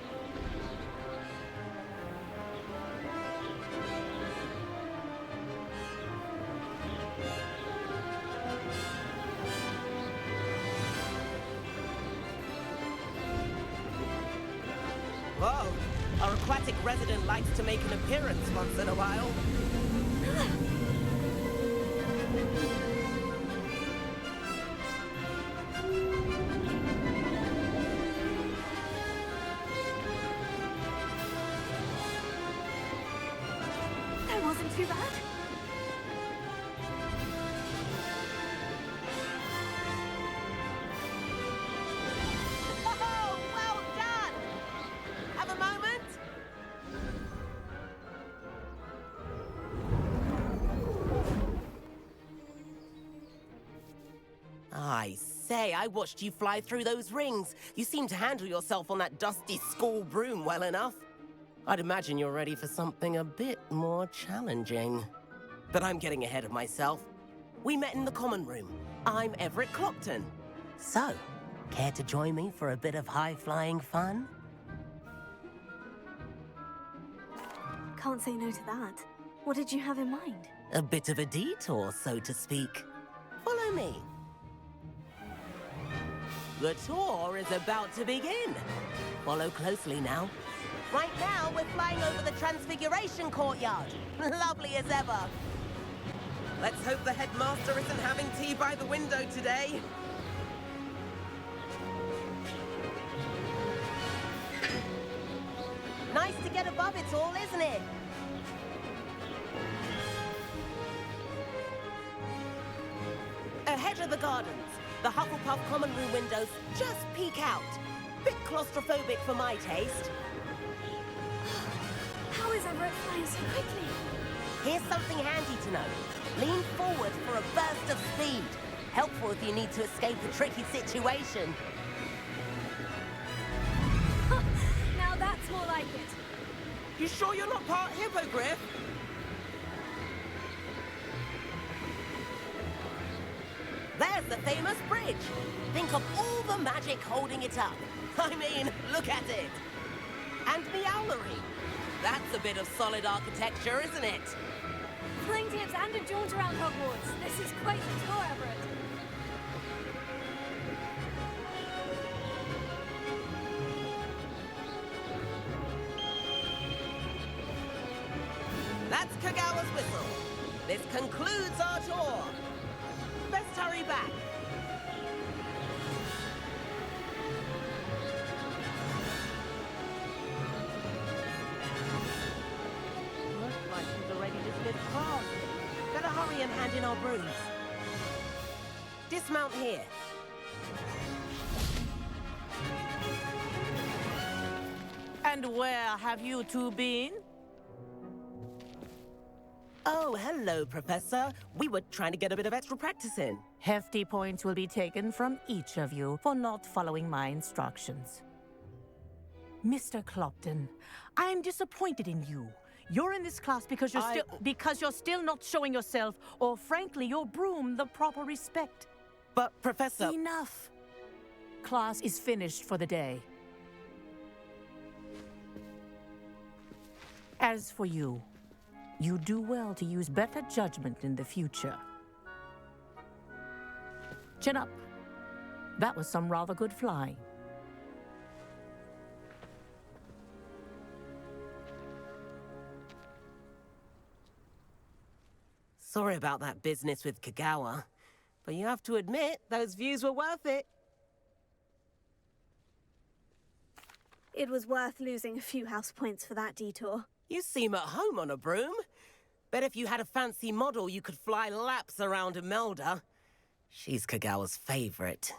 Whoa, our aquatic resident likes to make an appearance once in a while. That wasn't too bad. I say, I watched you fly through those rings. You seem to handle yourself on that dusty school broom well enough. I'd imagine you're ready for something a bit more challenging. But I'm getting ahead of myself. We met in the common room. I'm Everett Clopton. So, care to join me for a bit of high-flying fun? Can't say no to that. What did you have in mind? A bit of a detour, so to speak. Follow me. The tour is about to begin. Follow closely now. Right now, we're flying over the Transfiguration Courtyard. Lovely as ever. Let's hope the headmaster isn't having tea by the window today. Nice to get above it all, isn't it? Ahead of the gardens, the Hufflepuff common room windows just peek out. Bit claustrophobic for my taste. How is Everett flying so quickly? Here's something handy to know. Lean forward for a burst of speed. Helpful if you need to escape a tricky situation. Now that's more like it. You sure you're not part hippogriff? There's the famous bridge. Think of all the magic holding it up. I mean, look at it. And the owlery. That's a bit of solid architecture, isn't it? Flying tips and a jaunt around Hogwarts. This is quite the tour, Everett. That's Kagawa's whistle. This concludes our tour. Best hurry back. Looks like she's already dismissed class. Better hurry and hand in our brooms. Dismount here. And where have you two been? Oh, hello, Professor. We were trying to get a bit of extra practice in. Hefty points will be taken from each of you for not following my instructions. Mr. Clopton, I'm disappointed in you. You're in this class because you're still not showing yourself, or frankly, your broom the proper respect. But, Professor... Enough. Class is finished for the day. As for you, you do well to use better judgment in the future. Chin up. That was some rather good flying. Sorry about that business with Kagawa, but you have to admit, those views were worth it. It was worth losing a few house points for that detour. You seem at home on a broom. Bet if you had a fancy model, you could fly laps around Imelda. She's Kagawa's favorite.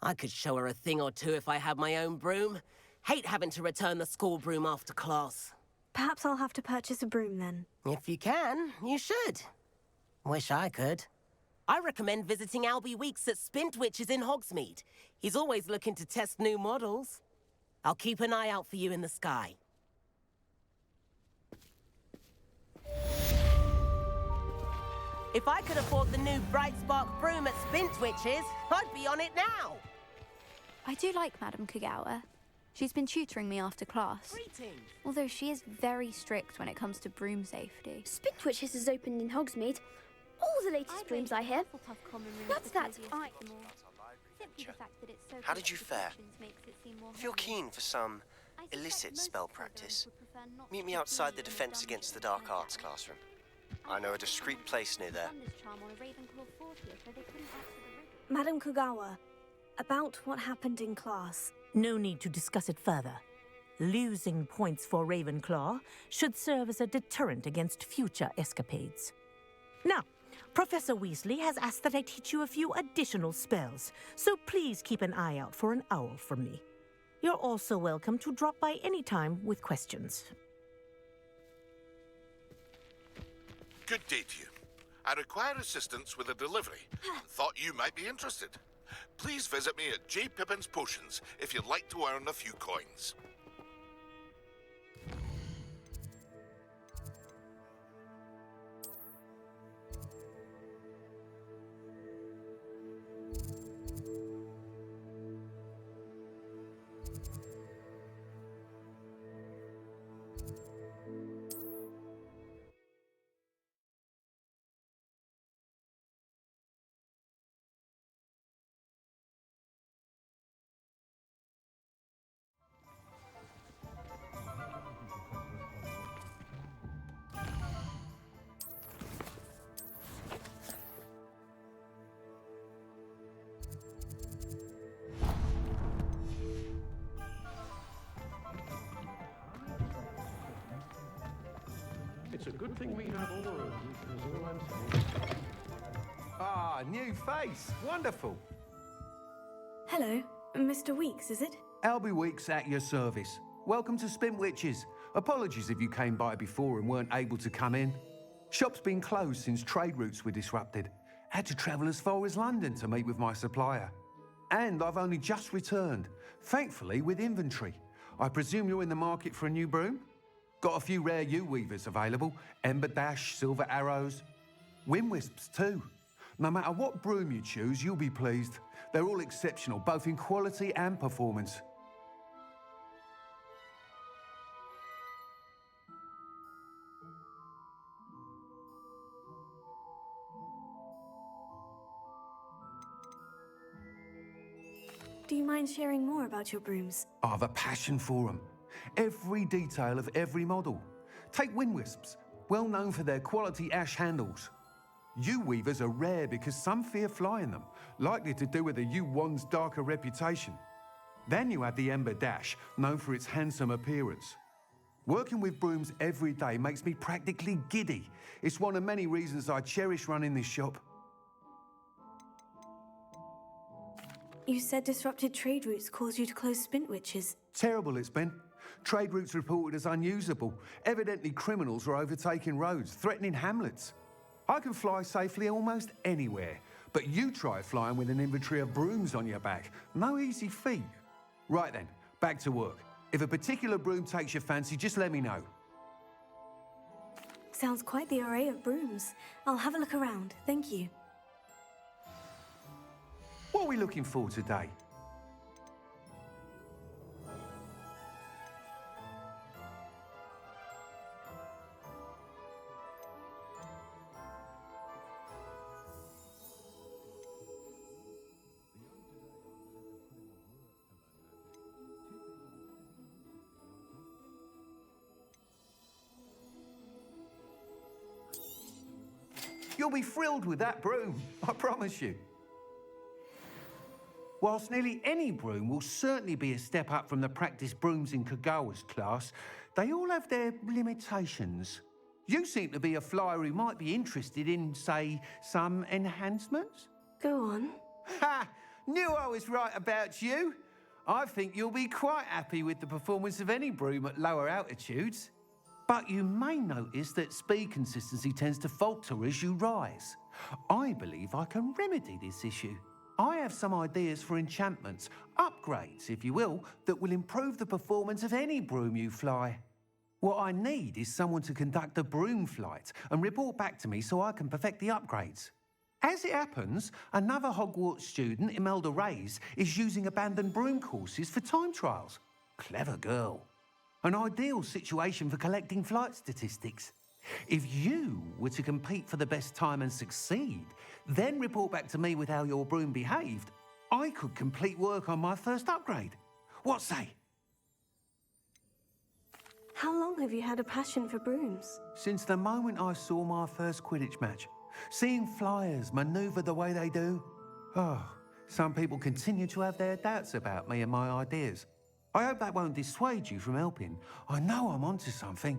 I could show her a thing or two if I had my own broom. Hate having to return the school broom after class. Perhaps I'll have to purchase a broom then. If you can, you should. Wish I could. I recommend visiting Albie Weeks at Spintwitches in Hogsmeade. He's always looking to test new models. I'll keep an eye out for you in the sky. If I could afford the new Bright Spark broom at Spintwitches, I'd be on it now. I do like Madame Kagawa. She's been tutoring me after class. Greetings. Although she is very strict when it comes to broom safety. Spintwitches is opened in Hogsmeade. All the latest brooms, I hear. What's that? How did you fare? If you're keen for some illicit spell practice, meet me outside the Defense Against the Dark Arts classroom. I know a discreet place near there. Madame Kagawa, about what happened in class. No need to discuss it further. Losing points for Ravenclaw should serve as a deterrent against future escapades. Now, Professor Weasley has asked that I teach you a few additional spells, so please keep an eye out for an owl from me. You're also welcome to drop by any time with questions. Good day to you. I require assistance with a delivery and thought you might be interested. please visit me at J. Pippin's Potions if you'd like to earn a few coins. It's a good thing we have auras, is all I'm saying. Ah, new face. Wonderful. Hello, Mr. Weeks, is it? Albie Weeks at your service. Welcome to Spin Witches. Apologies if you came by before and weren't able to come in. Shop's been closed since trade routes were disrupted. Had to travel as far as London to meet with my supplier. And I've only just returned, thankfully with inventory. I presume you're in the market for a new broom? Got a few rare U-weavers available. Ember Dash, Silver Arrows. Wind Wisps too. No matter what broom you choose, you'll be pleased. They're all exceptional, both in quality and performance. Do you mind sharing more about your brooms? I've a passion for them. Every detail of every model. Take Wind Wisps, well known for their quality ash handles. U-weavers are rare because some fear flying them, likely to do with the U-wand's darker reputation. Then you have the Ember Dash, known for its handsome appearance. Working with brooms every day makes me practically giddy. It's one of many reasons I cherish running this shop. You said disrupted trade routes caused you to close Spin Witches. Terrible it's been. Trade routes reported as unusable. Evidently criminals were overtaking roads, threatening hamlets. I can fly safely almost anywhere, but you try flying with an inventory of brooms on your back. No easy feat. Right then, back to work. If a particular broom takes your fancy, just let me know. Sounds quite the array of brooms. I'll have a look around, thank you. What are we looking for today? You'll be thrilled with that broom, I promise you. Whilst nearly any broom will certainly be a step up from the practice brooms in Kagawa's class, they all have their limitations. You seem to be a flyer who might be interested in, say, some enhancements? Go on. Ha! Knew I was right about you. I think you'll be quite happy with the performance of any broom at lower altitudes. But you may notice that speed consistency tends to falter as you rise. I believe I can remedy this issue. I have some ideas for enchantments, upgrades, if you will, that will improve the performance of any broom you fly. What I need is someone to conduct a broom flight and report back to me so I can perfect the upgrades. As it happens, another Hogwarts student, Imelda Reyes, is using abandoned broom courses for time trials. Clever girl. An ideal situation for collecting flight statistics. If you were to compete for the best time and succeed, then report back to me with how your broom behaved, I could complete work on my first upgrade. What say? How long have you had a passion for brooms? Since the moment I saw my first Quidditch match. Seeing flyers manoeuvre the way they do. Oh, some people continue to have their doubts about me and my ideas. I hope that won't dissuade you from helping. I know I'm onto something.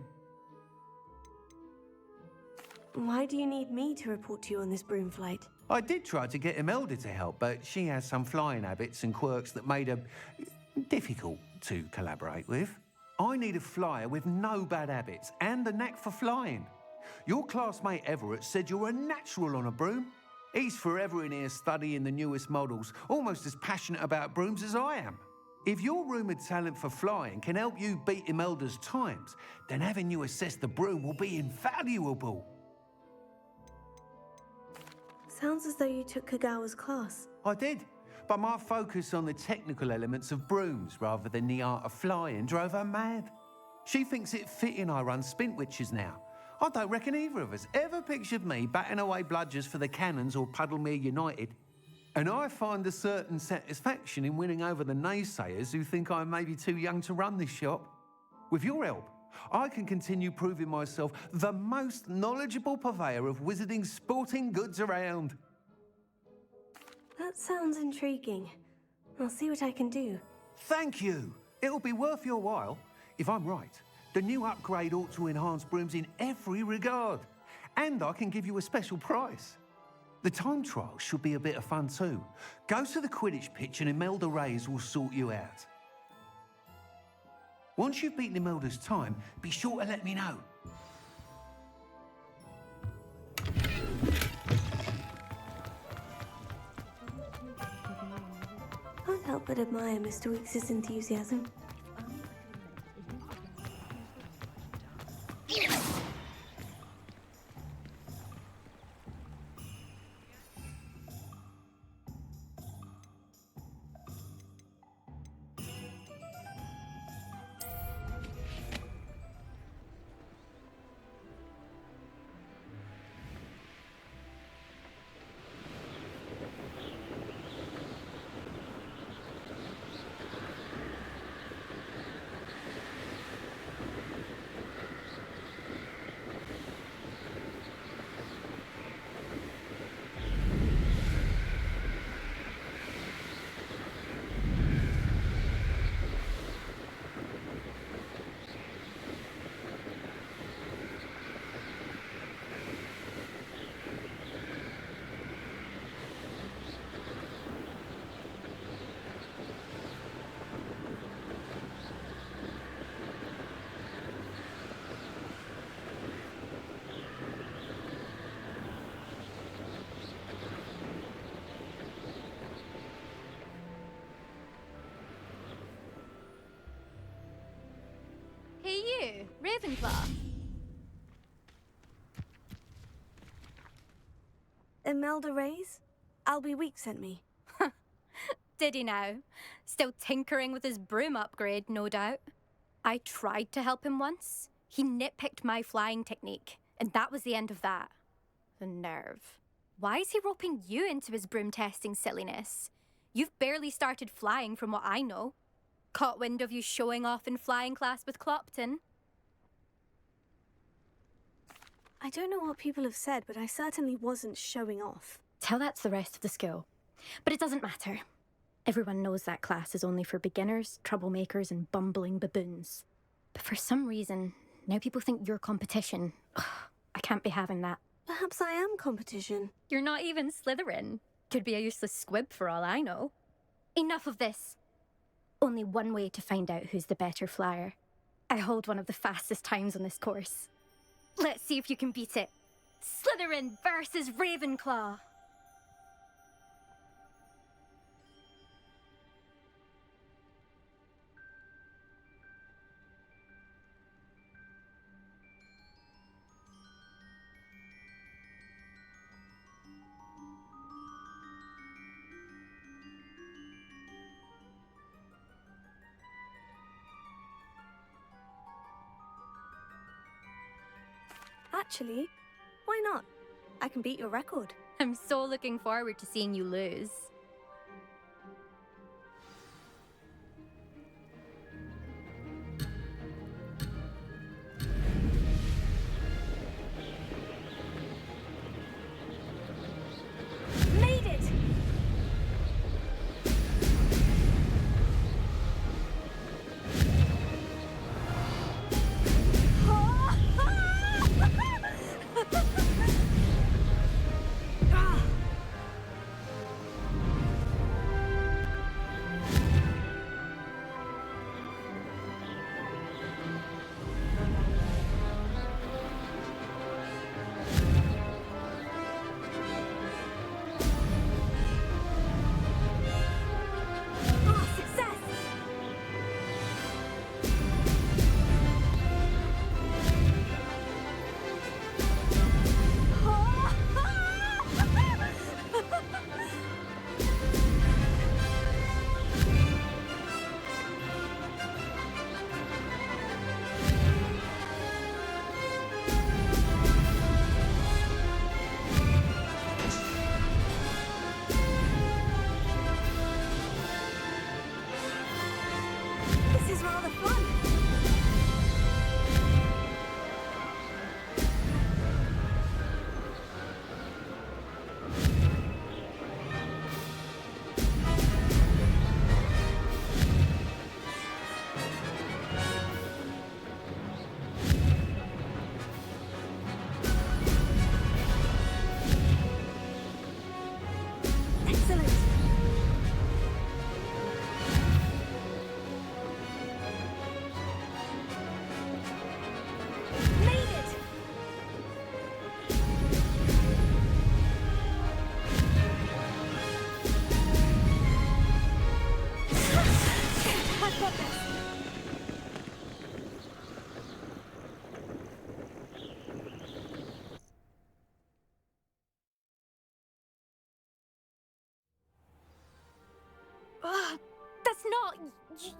Why do you need me to report to you on this broom flight? I did try to get Imelda to help, but she has some flying habits and quirks that made her difficult to collaborate with. I need a flyer with no bad habits and the knack for flying. Your classmate Everett said you're a natural on a broom. He's forever in here studying the newest models, almost as passionate about brooms as I am. If your rumoured talent for flying can help you beat Imelda's times, then having you assess the broom will be invaluable. Sounds as though you took Kagawa's class. I did, but my focus on the technical elements of brooms rather than the art of flying drove her mad. She thinks it fitting I run Spintwitches now. I don't reckon either of us ever pictured me batting away bludgers for the Cannons or Puddlemere United. And I find a certain satisfaction in winning over the naysayers who think I'm maybe too young to run this shop. With your help, I can continue proving myself the most knowledgeable purveyor of wizarding sporting goods around. That sounds intriguing. I'll see what I can do. Thank you. It'll be worth your while. If I'm right, the new upgrade ought to enhance brooms in every regard. And I can give you a special price. The time trial should be a bit of fun too. Go to the Quidditch pitch and Imelda Reyes will sort you out. Once you've beaten Imelda's time, be sure to let me know. Can't help but admire Mr. Weekes' enthusiasm. Hey you, Ravenclaw. Imelda Reyes? Albie Week sent me. Did he now? Still tinkering with his broom upgrade, no doubt. I tried to help him once. He nitpicked my flying technique, and that was the end of that. The nerve. Why is he roping you into his broom testing silliness? You've barely started flying from what I know. Caught wind of you showing off in flying class with Clopton. I don't know what people have said, but I certainly wasn't showing off. Tell that to the rest of the school. But it doesn't matter. Everyone knows that class is only for beginners, troublemakers, and bumbling baboons. But for some reason, now people think you're competition. Ugh, I can't be having that. Perhaps I am competition. You're not even Slytherin. Could be a useless squib for all I know. Enough of this. Only one way to find out who's the better flyer. I hold one of the fastest times on this course. Let's see if you can beat it. Slytherin versus Ravenclaw. Actually, why not? I can beat your record. I'm so looking forward to seeing you lose. Made it!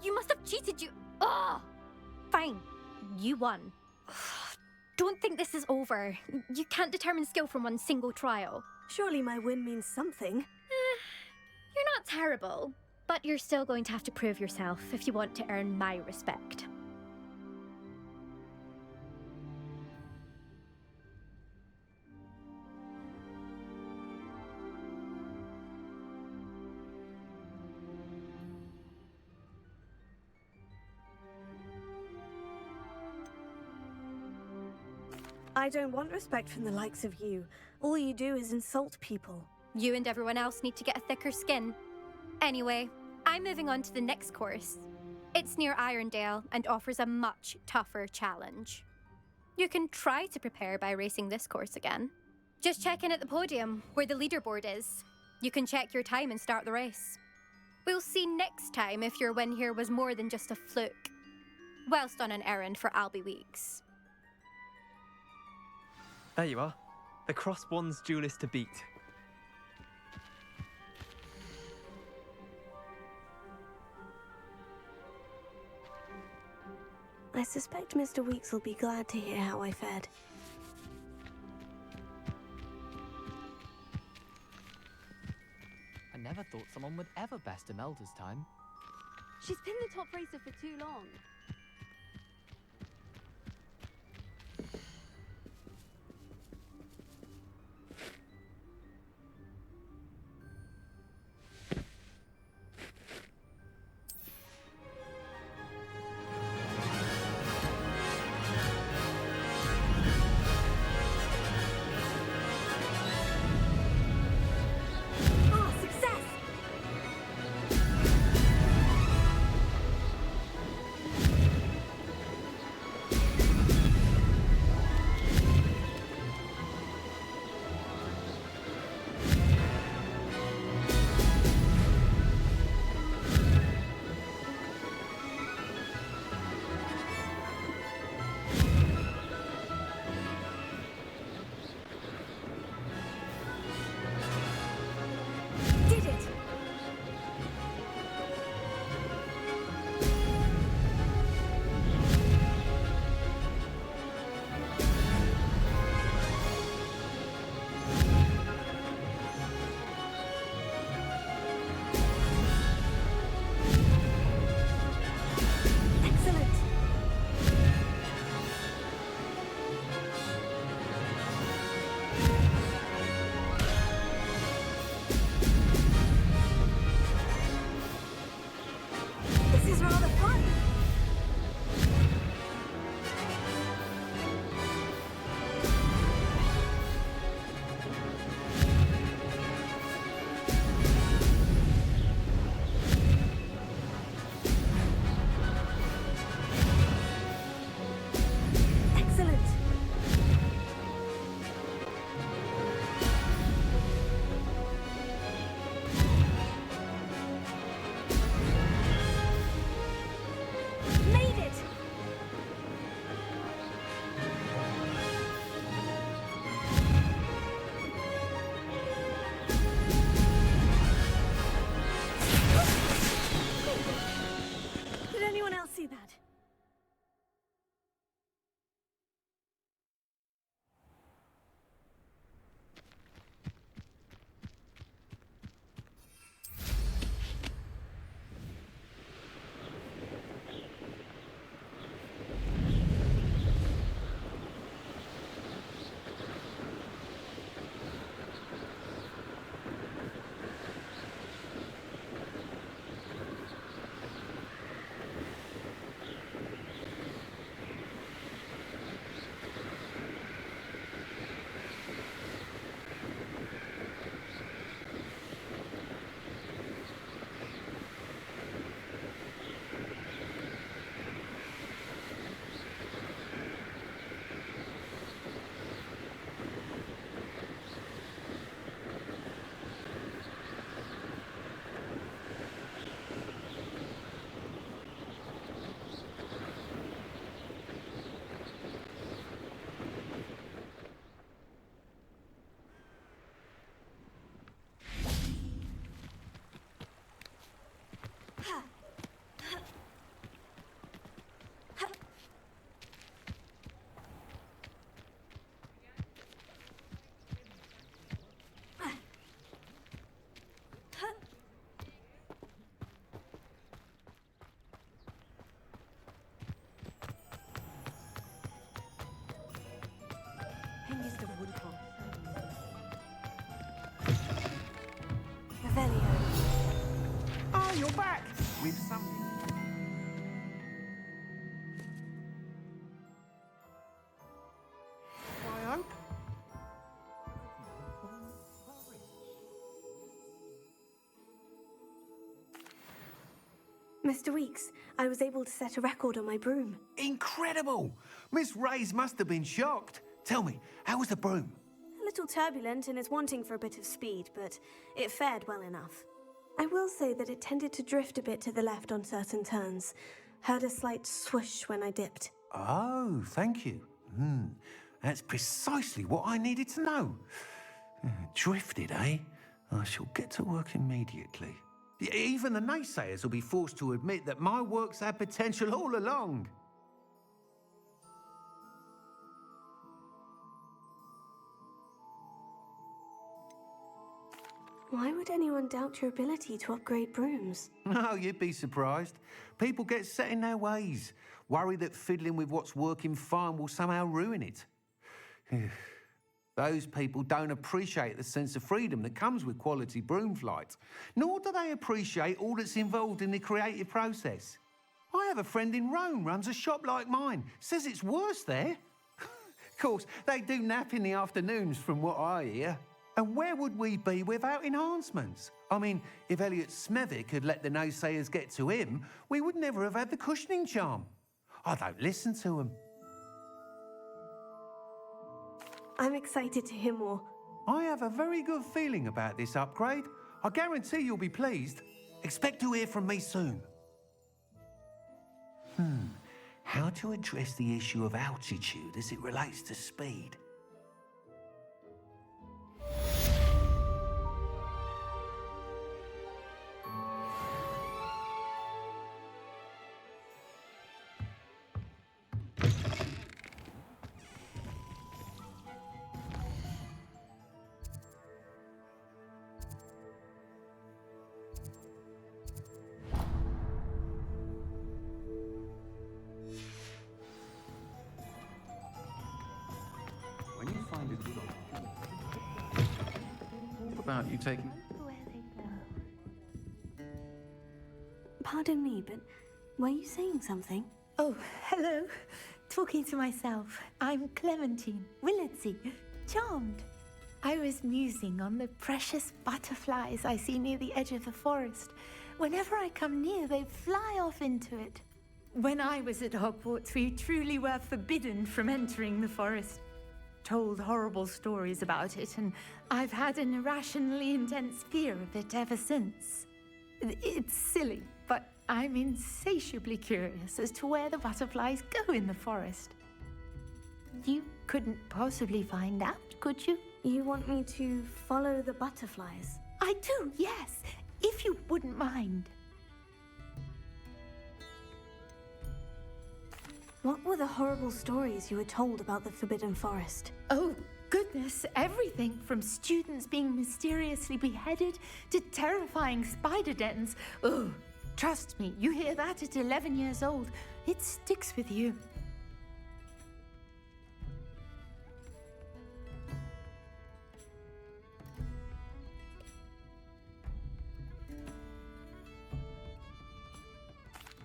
You must have cheated, you... Ugh! Fine. You won. Don't think this is over. You can't determine skill from one single trial. Surely my win means something. You're not terrible, but you're still going to have to prove yourself if you want to earn my respect. I don't want respect from the likes of you. All you do is insult people. You and everyone else need to get a thicker skin. Anyway, I'm moving on to the next course. It's near Irondale and offers a much tougher challenge. You can try to prepare by racing this course again. Just check in at the podium, where the leaderboard is. You can check your time and start the race. We'll see next time if your win here was more than just a fluke. Whilst on an errand for Albie Weeks. There you are. The Cross Wands duelist to beat. I suspect Mr. Weeks will be glad to hear how I fared. I never thought someone would ever best Imelda's time. She's been the top racer for too long. Mr. Woodcock. Revelio. Oh, you're back with something. I hope. Mr. Weeks, I was able to set a record on my broom. Incredible! Miss Reyes must have been shocked. Tell me, how was the broom? A little turbulent and is wanting for a bit of speed, but it fared well enough. I will say that it tended to drift a bit to the left on certain turns. Heard a slight swoosh when I dipped. Oh, thank you. That's precisely what I needed to know. Drifted, eh? I shall get to work immediately. Even the naysayers will be forced to admit that my work's had potential all along. Why would anyone doubt your ability to upgrade brooms? No, you'd be surprised. People get set in their ways, worry that fiddling with what's working fine will somehow ruin it. Those people don't appreciate the sense of freedom that comes with quality broom flight, nor do they appreciate all that's involved in the creative process. I have a friend in Rome runs a shop like mine, says it's worse there. Of course, they do nap in the afternoons from what I hear. And where would we be without enhancements? I mean, if Elliot Smethwick had let the naysayers get to him, we would never have had the cushioning charm. I don't listen to them. I'm excited to hear more. I have a very good feeling about this upgrade. I guarantee you'll be pleased. Expect to hear from me soon. How to address the issue of altitude as it relates to speed? When you find a good opportunity. What about you taking... Pardon me, but were you saying something? Oh, hello. Talking to myself. I'm Clementine Willardsey. Charmed. I was musing on the precious butterflies I see near the edge of the forest. Whenever I come near, they fly off into it. When I was at Hogwarts, we truly were forbidden from entering the forest. Told horrible stories about it, and I've had an irrationally intense fear of it ever since. It's silly, but I'm insatiably curious as to where the butterflies go in the forest. You couldn't possibly find out, could you? You want me to follow the butterflies? I do, yes, if you wouldn't mind. What were the horrible stories you were told about the Forbidden Forest? Oh, goodness, everything from students being mysteriously beheaded to terrifying spider dens. Oh, trust me, you hear that at 11 years old, it sticks with you.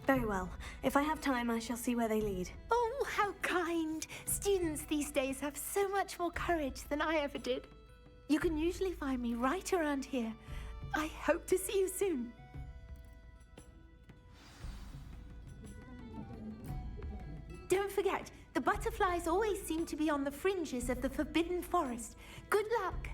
Very well. If I have time, I shall see where they lead. Oh, how kind. Students these days have so much more courage than I ever did. You can usually find me right around here. I hope to see you soon. Don't forget, the butterflies always seem to be on the fringes of the Forbidden Forest. Good luck.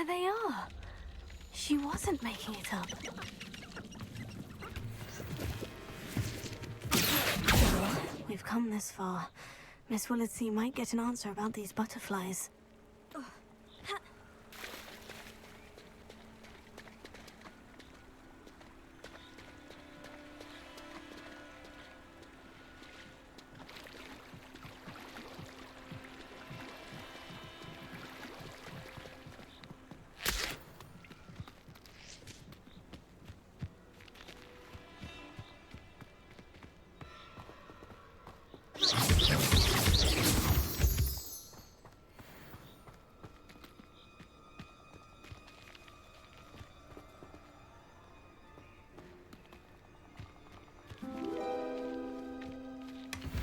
There they are. She wasn't making it up. We've come this far. Miss Willitsey might get an answer about these butterflies.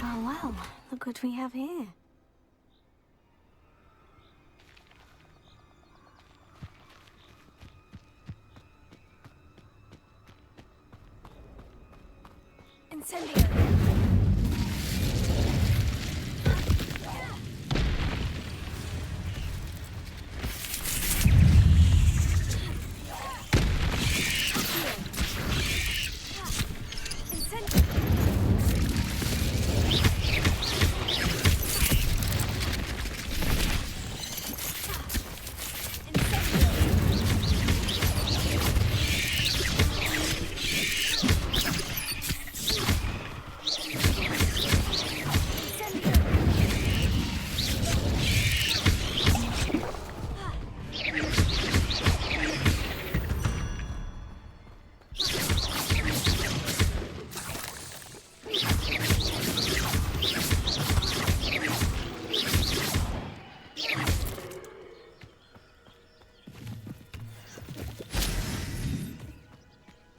Oh wow, look what we have here. Incendio.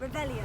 Revelio.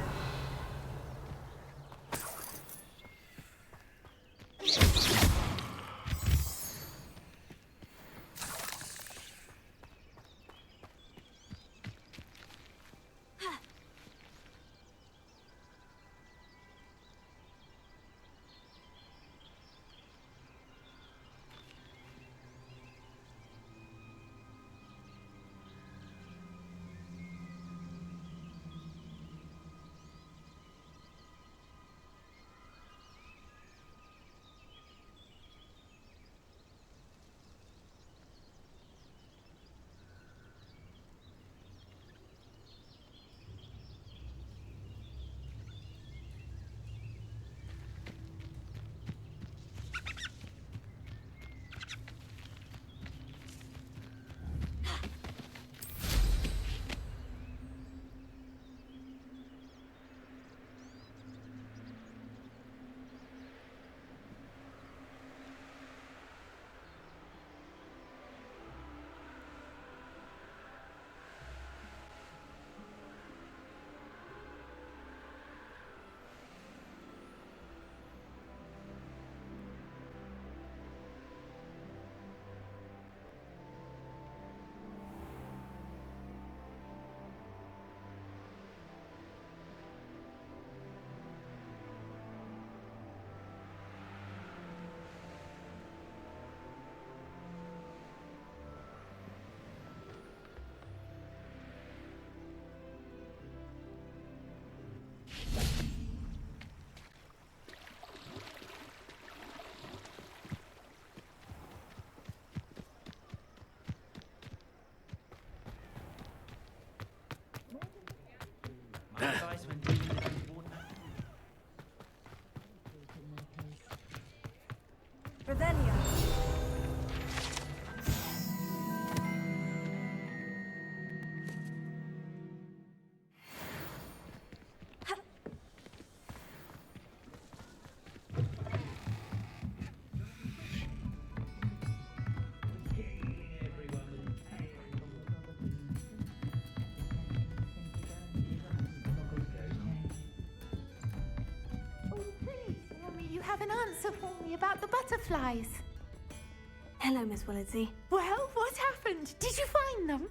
Revelio. You have an answer for me about the butterflies. Hello, Miss Willitsey. Well, what happened? Did you find them?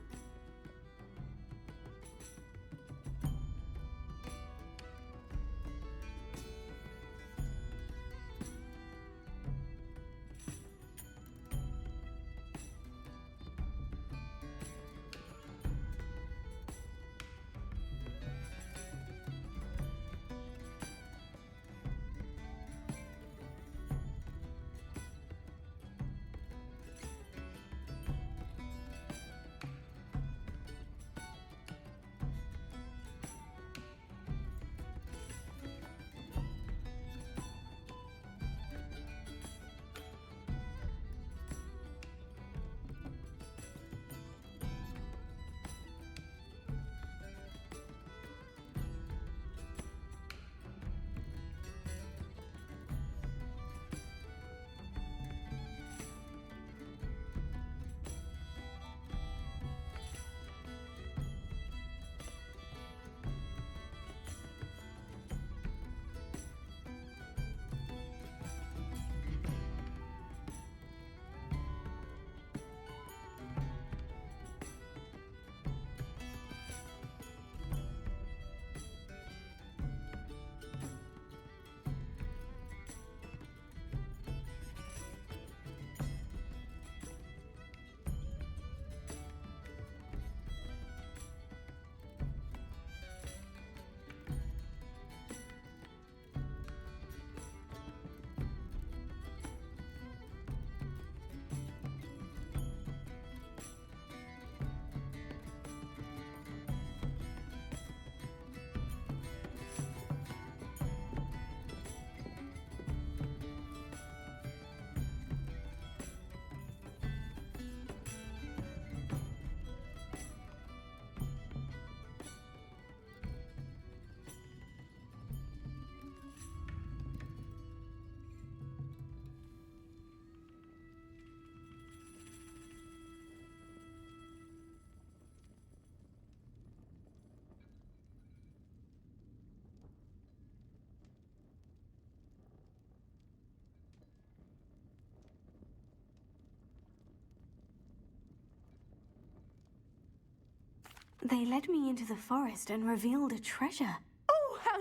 They led me into the forest and revealed a treasure. Oh, how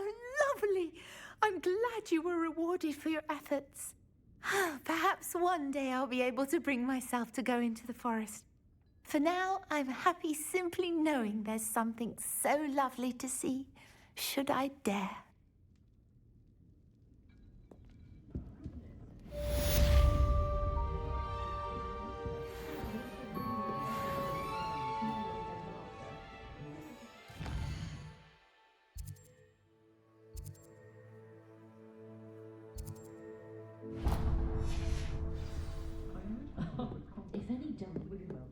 lovely! I'm glad you were rewarded for your efforts. Perhaps one day I'll be able to bring myself to go into the forest. For now, I'm happy simply knowing there's something so lovely to see, should I dare. If any jump really well.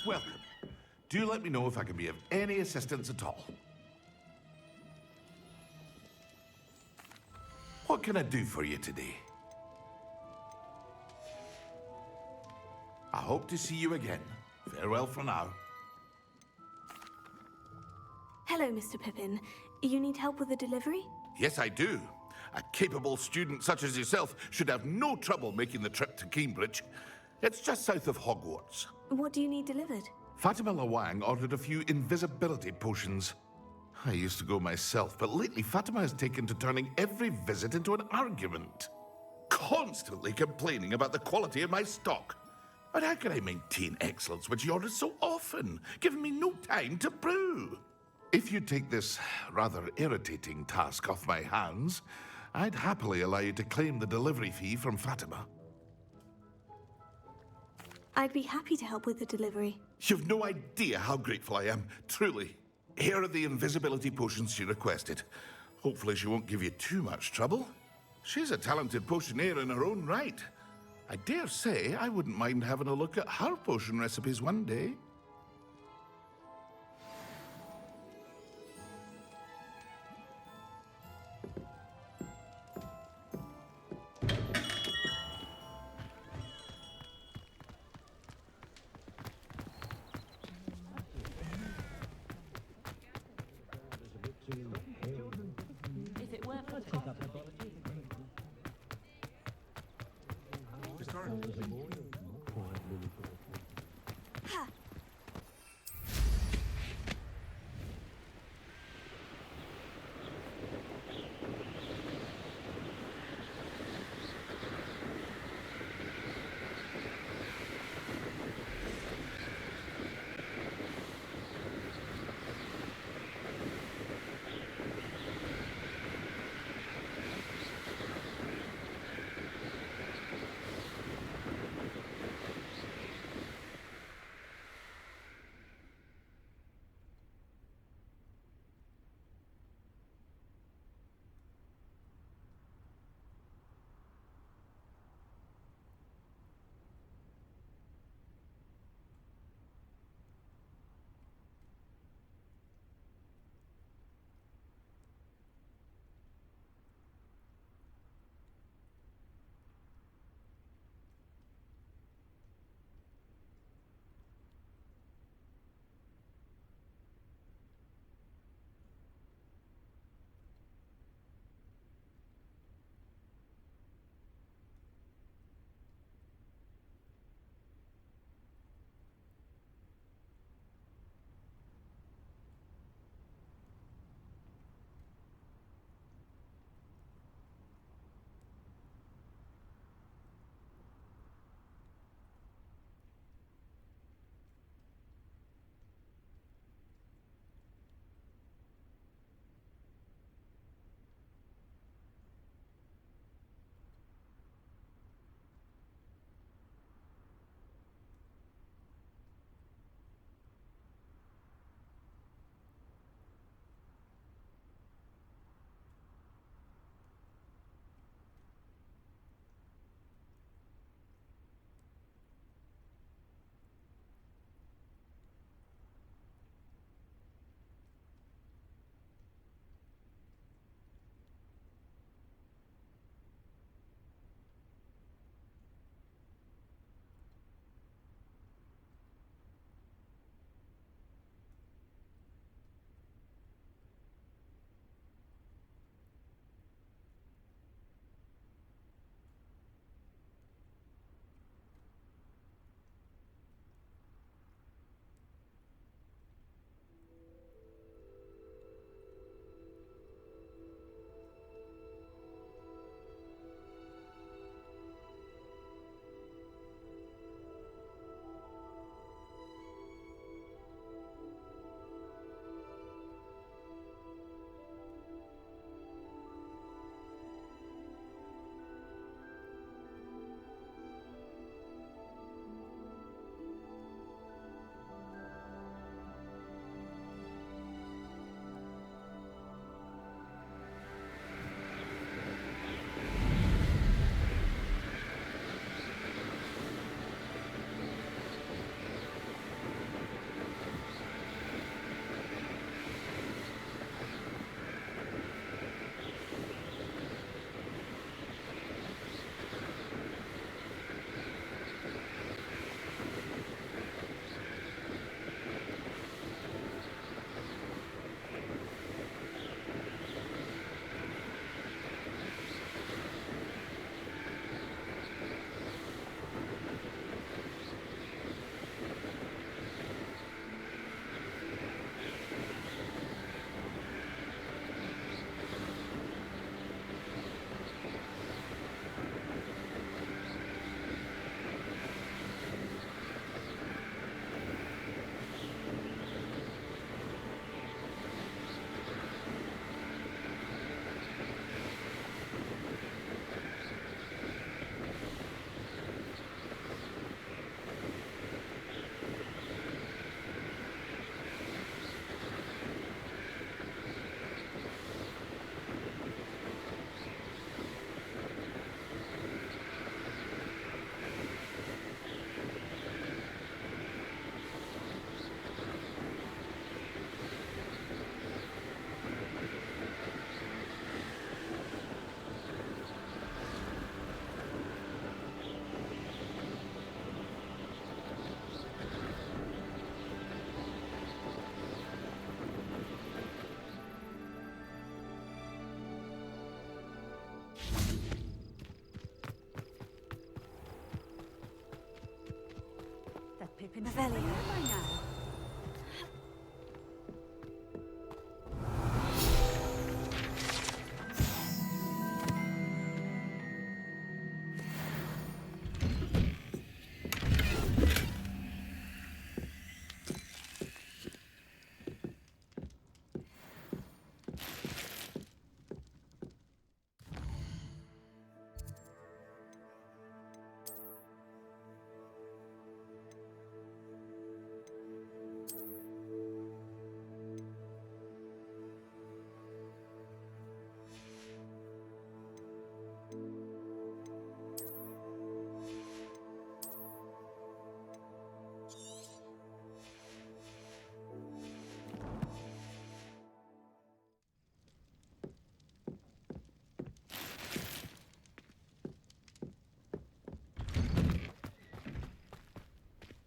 Welcome. Do let me know if I can be of any assistance at all. What can I do for you today? I hope to see you again. Farewell for now. Hello, Mr. Pippin. You need help with a delivery? Yes, I do. A capable student such as yourself should have no trouble making the trip to Cambridge. It's just south of Hogwarts. What do you need delivered? Fatima Lawang ordered a few invisibility potions. I used to go myself, but lately Fatima has taken to turning every visit into an argument. Constantly complaining about the quality of my stock. But how can I maintain excellence when she orders so often, giving me no time to brew? If you take this rather irritating task off my hands, I'd happily allow you to claim the delivery fee from Fatima. I'd be happy to help with the delivery. You've no idea how grateful I am, truly. Here are the invisibility potions she requested. Hopefully she won't give you too much trouble. She's a talented potioneer in her own right. I dare say I wouldn't mind having a look at her potion recipes one day. If it weren't for the Ha!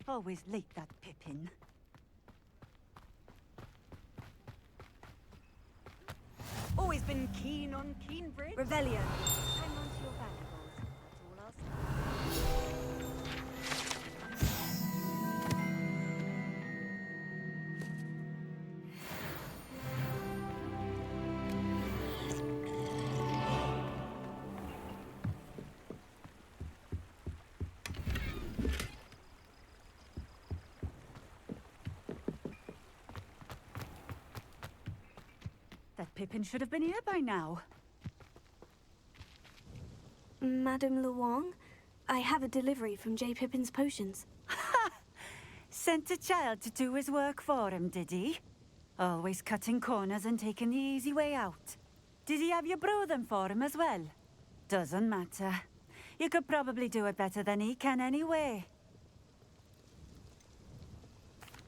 Always like that Pippin. Always been keen on Keenbridge. Revelio. Hang on to your valuables. That's all I'll say. That Pippin should have been here by now. Madame Luong, I have a delivery from J. Pippin's potions. Ha! Sent a child to do his work for him, did he? Always cutting corners and taking the easy way out. Did he have you brew them for him as well? Doesn't matter. You could probably do it better than he can anyway.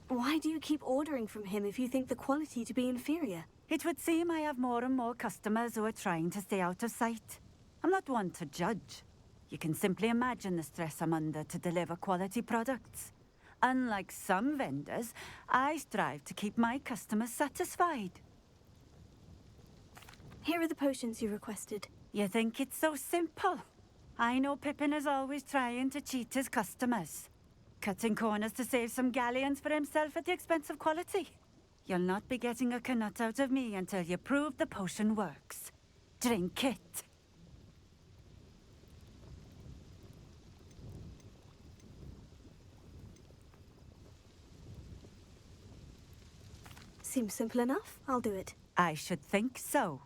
Why do you keep ordering from him if you think the quality to be inferior? It would seem I have more and more customers who are trying to stay out of sight. I'm not one to judge. You can simply imagine the stress I'm under to deliver quality products. Unlike some vendors, I strive to keep my customers satisfied. Here are the potions you requested. You think it's so simple? I know Pippin is always trying to cheat his customers. Cutting corners to save some galleons for himself at the expense of quality. You'll not be getting a canut out of me until you prove the potion works. Drink it. Seems simple enough. I'll do it. I should think so.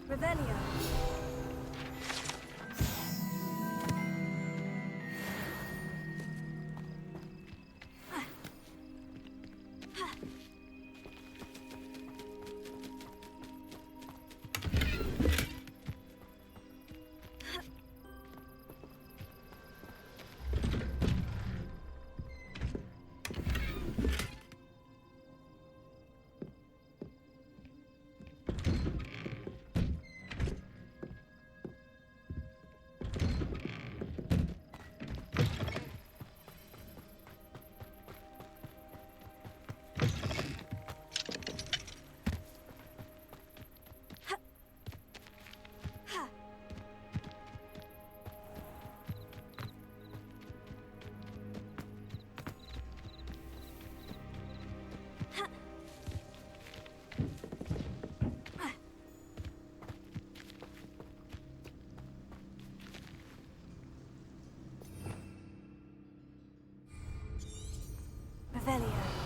Revelio. Revelio.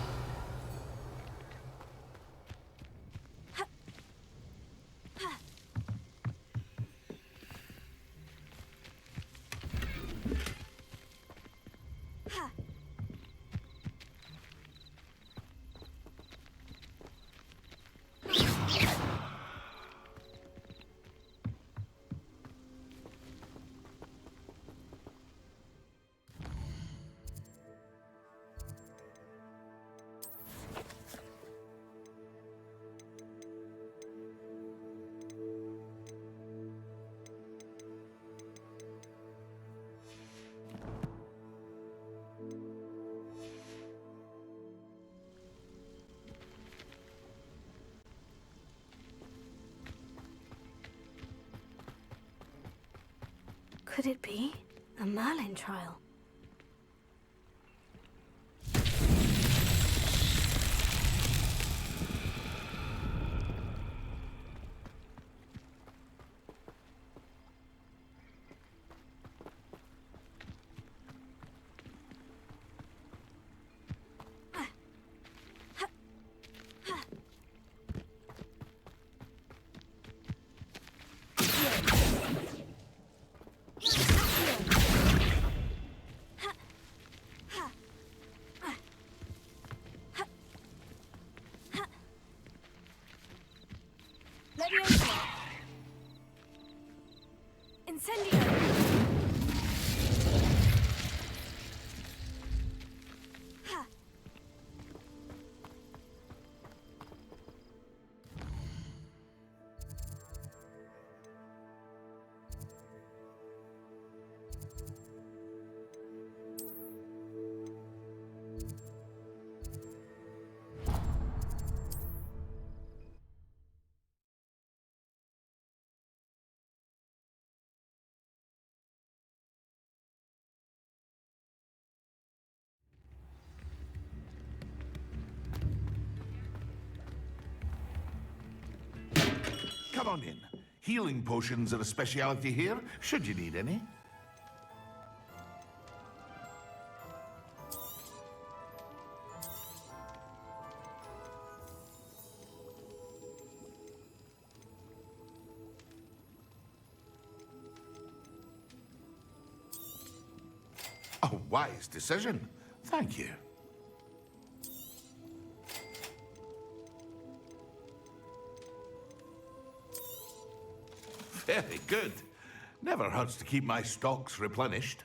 Could it be a Merlin trial? Incendio! Ha! Come on in. Healing potions are a speciality here, should you need any. A wise decision. Thank you. Very good. Never hurts to keep my stocks replenished.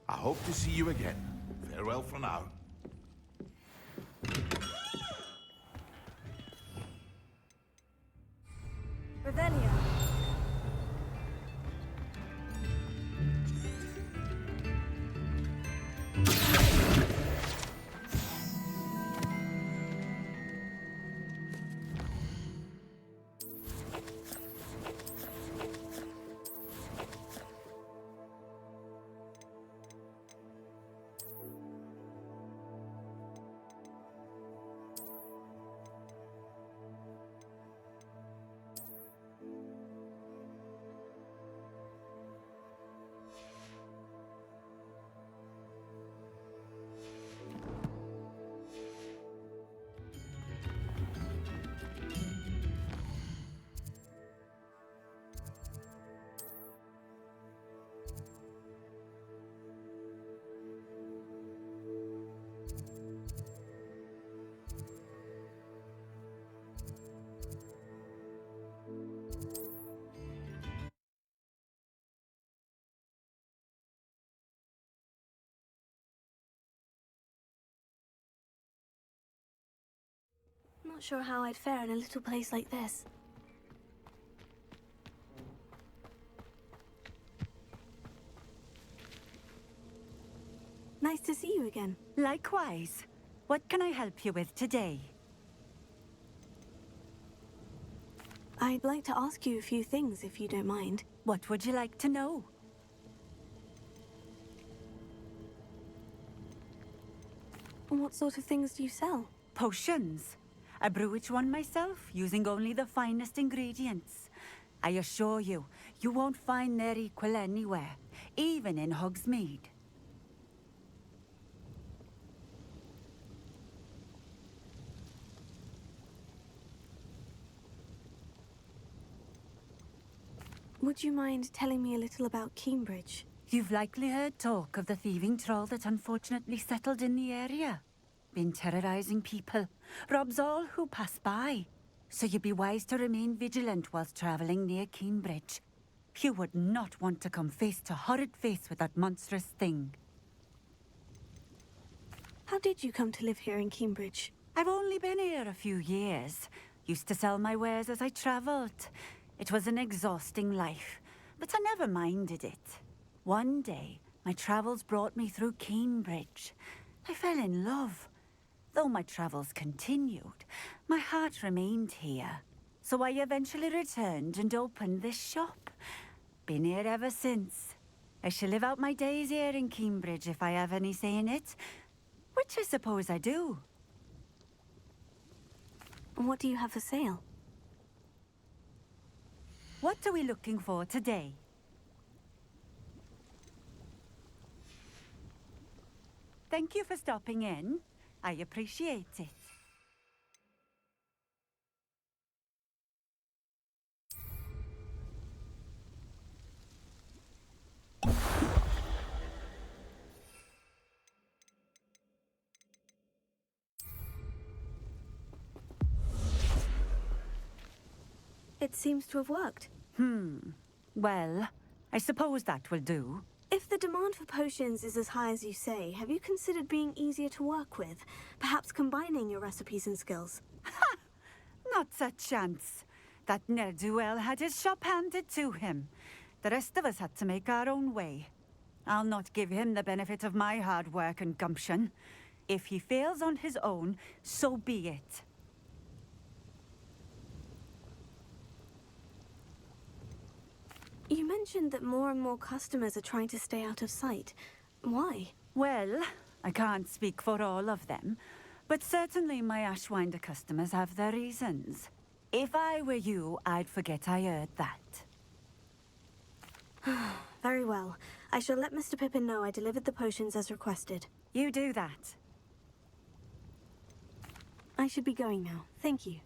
I hope to see you again. Farewell for now. Revelio. Not sure how I'd fare in a little place like this. Nice to see you again. Likewise. What can I help you with today? I'd like to ask you a few things, if you don't mind. What would you like to know? What sort of things do you sell? Potions. I brew each one myself, using only the finest ingredients. I assure you, you won't find their equal anywhere, even in Hogsmeade. Would you mind telling me a little about Cambridge? You've likely heard talk of the thieving troll that unfortunately settled in the area. Been terrorizing people, robs all who pass by. So you'd be wise to remain vigilant whilst traveling near Cambridge. You would not want to come face to horrid face with that monstrous thing. How did you come to live here in Cambridge? I've only been here a few years. Used to sell my wares as I traveled. It was an exhausting life, but I never minded it. One day, my travels brought me through Cambridge. I fell in love. Though my travels continued, my heart remained here. So I eventually returned and opened this shop. Been here ever since. I shall live out my days here in Cambridge if I have any say in it, which I suppose I do. What do you have for sale? What are we looking for today? Thank you for stopping in. I appreciate it. It seems to have worked. Well, I suppose that will do. If the demand for potions is as high as you say, have you considered being easier to work with? Perhaps combining your recipes and skills? Not a chance. That ne'er-do-well had his shop handed to him. The rest of us had to make our own way. I'll not give him the benefit of my hard work and gumption. If he fails on his own, so be it. You mentioned that more and more customers are trying to stay out of sight. Why? Well, I can't speak for all of them, but certainly my Ashwinder customers have their reasons. If I were you, I'd forget I heard that. Very well. I shall let Mr. Pippin know I delivered the potions as requested. You do that. I should be going now. Thank you.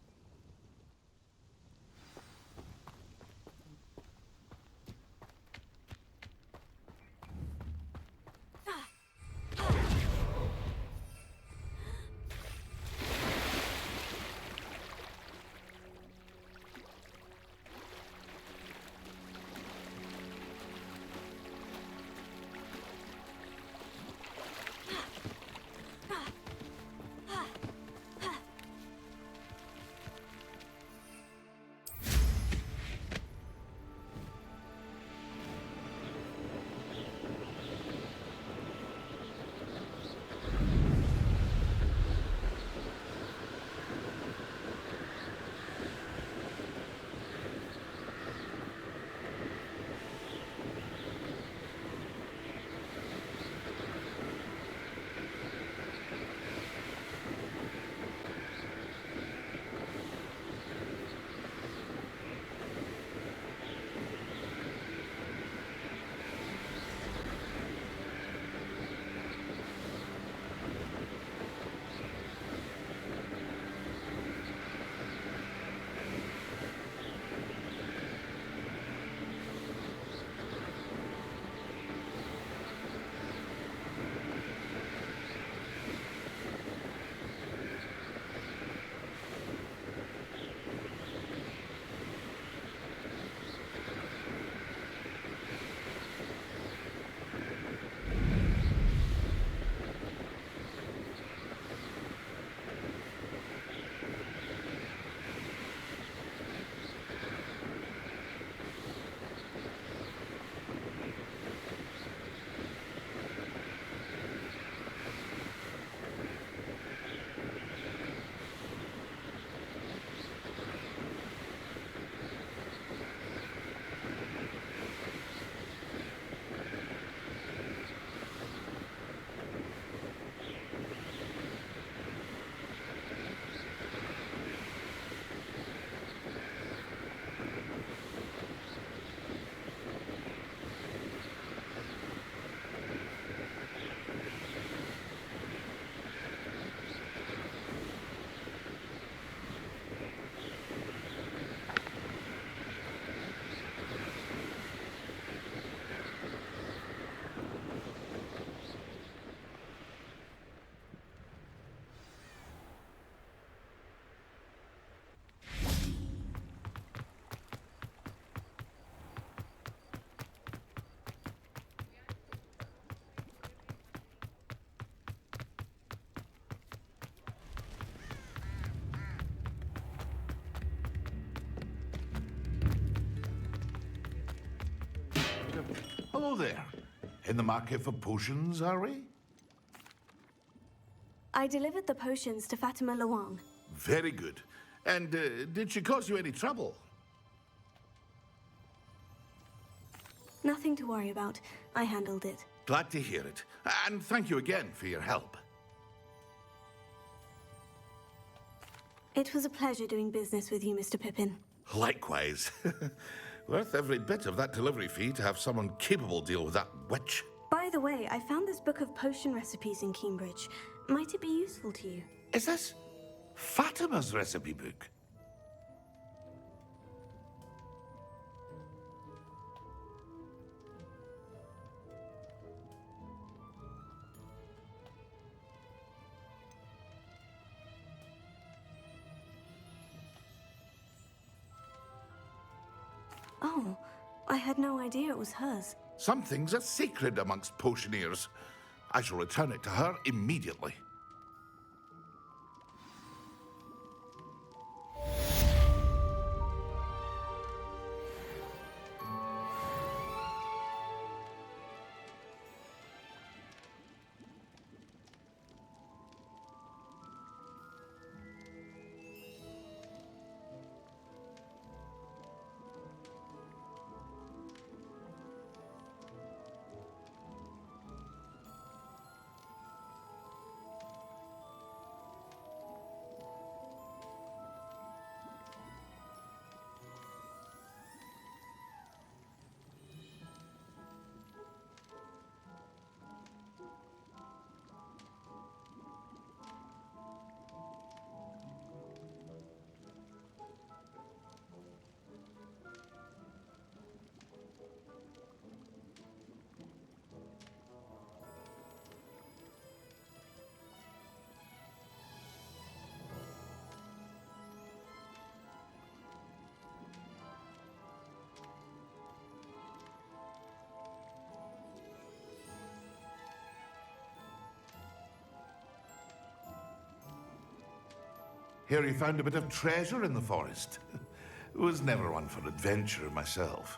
Hello there. In the market for potions, are we? I delivered the potions to Fatima Luang. Very good. And did she cause you any trouble? Nothing to worry about. I handled it. Glad to hear it. And thank you again for your help. It was a pleasure doing business with you, Mr. Pippin. Likewise. Worth every bit of that delivery fee to have someone capable deal with that witch. By the way, I found this book of potion recipes in Cambridge. Might it be useful to you? Is this Fatima's recipe book? Oh, I had no idea it was hers. Some things are sacred amongst potioneers. I shall return it to her immediately. Harry found a bit of treasure in the forest. Was never one for adventure myself.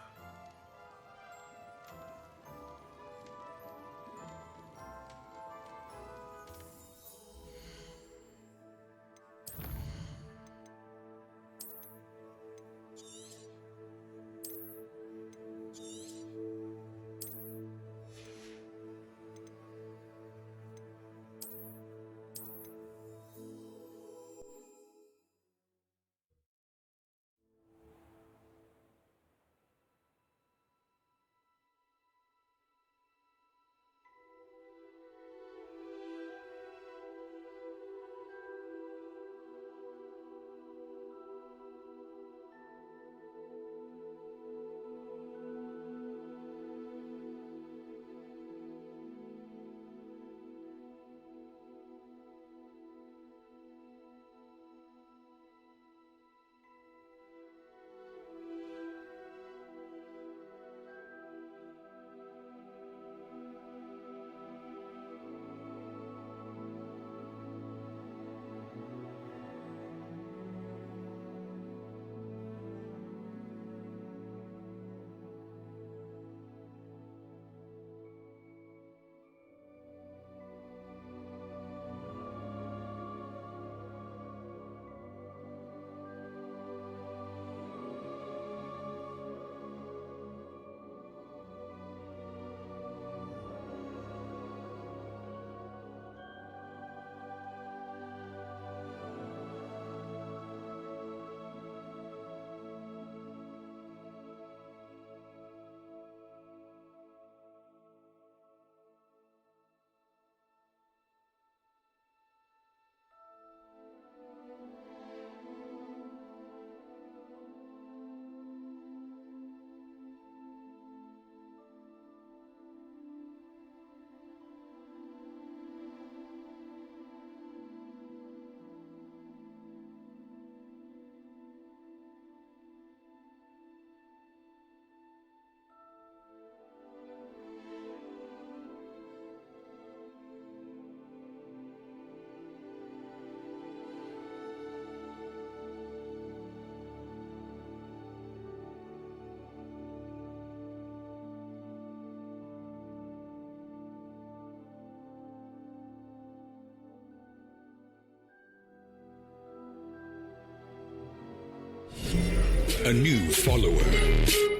A new follower.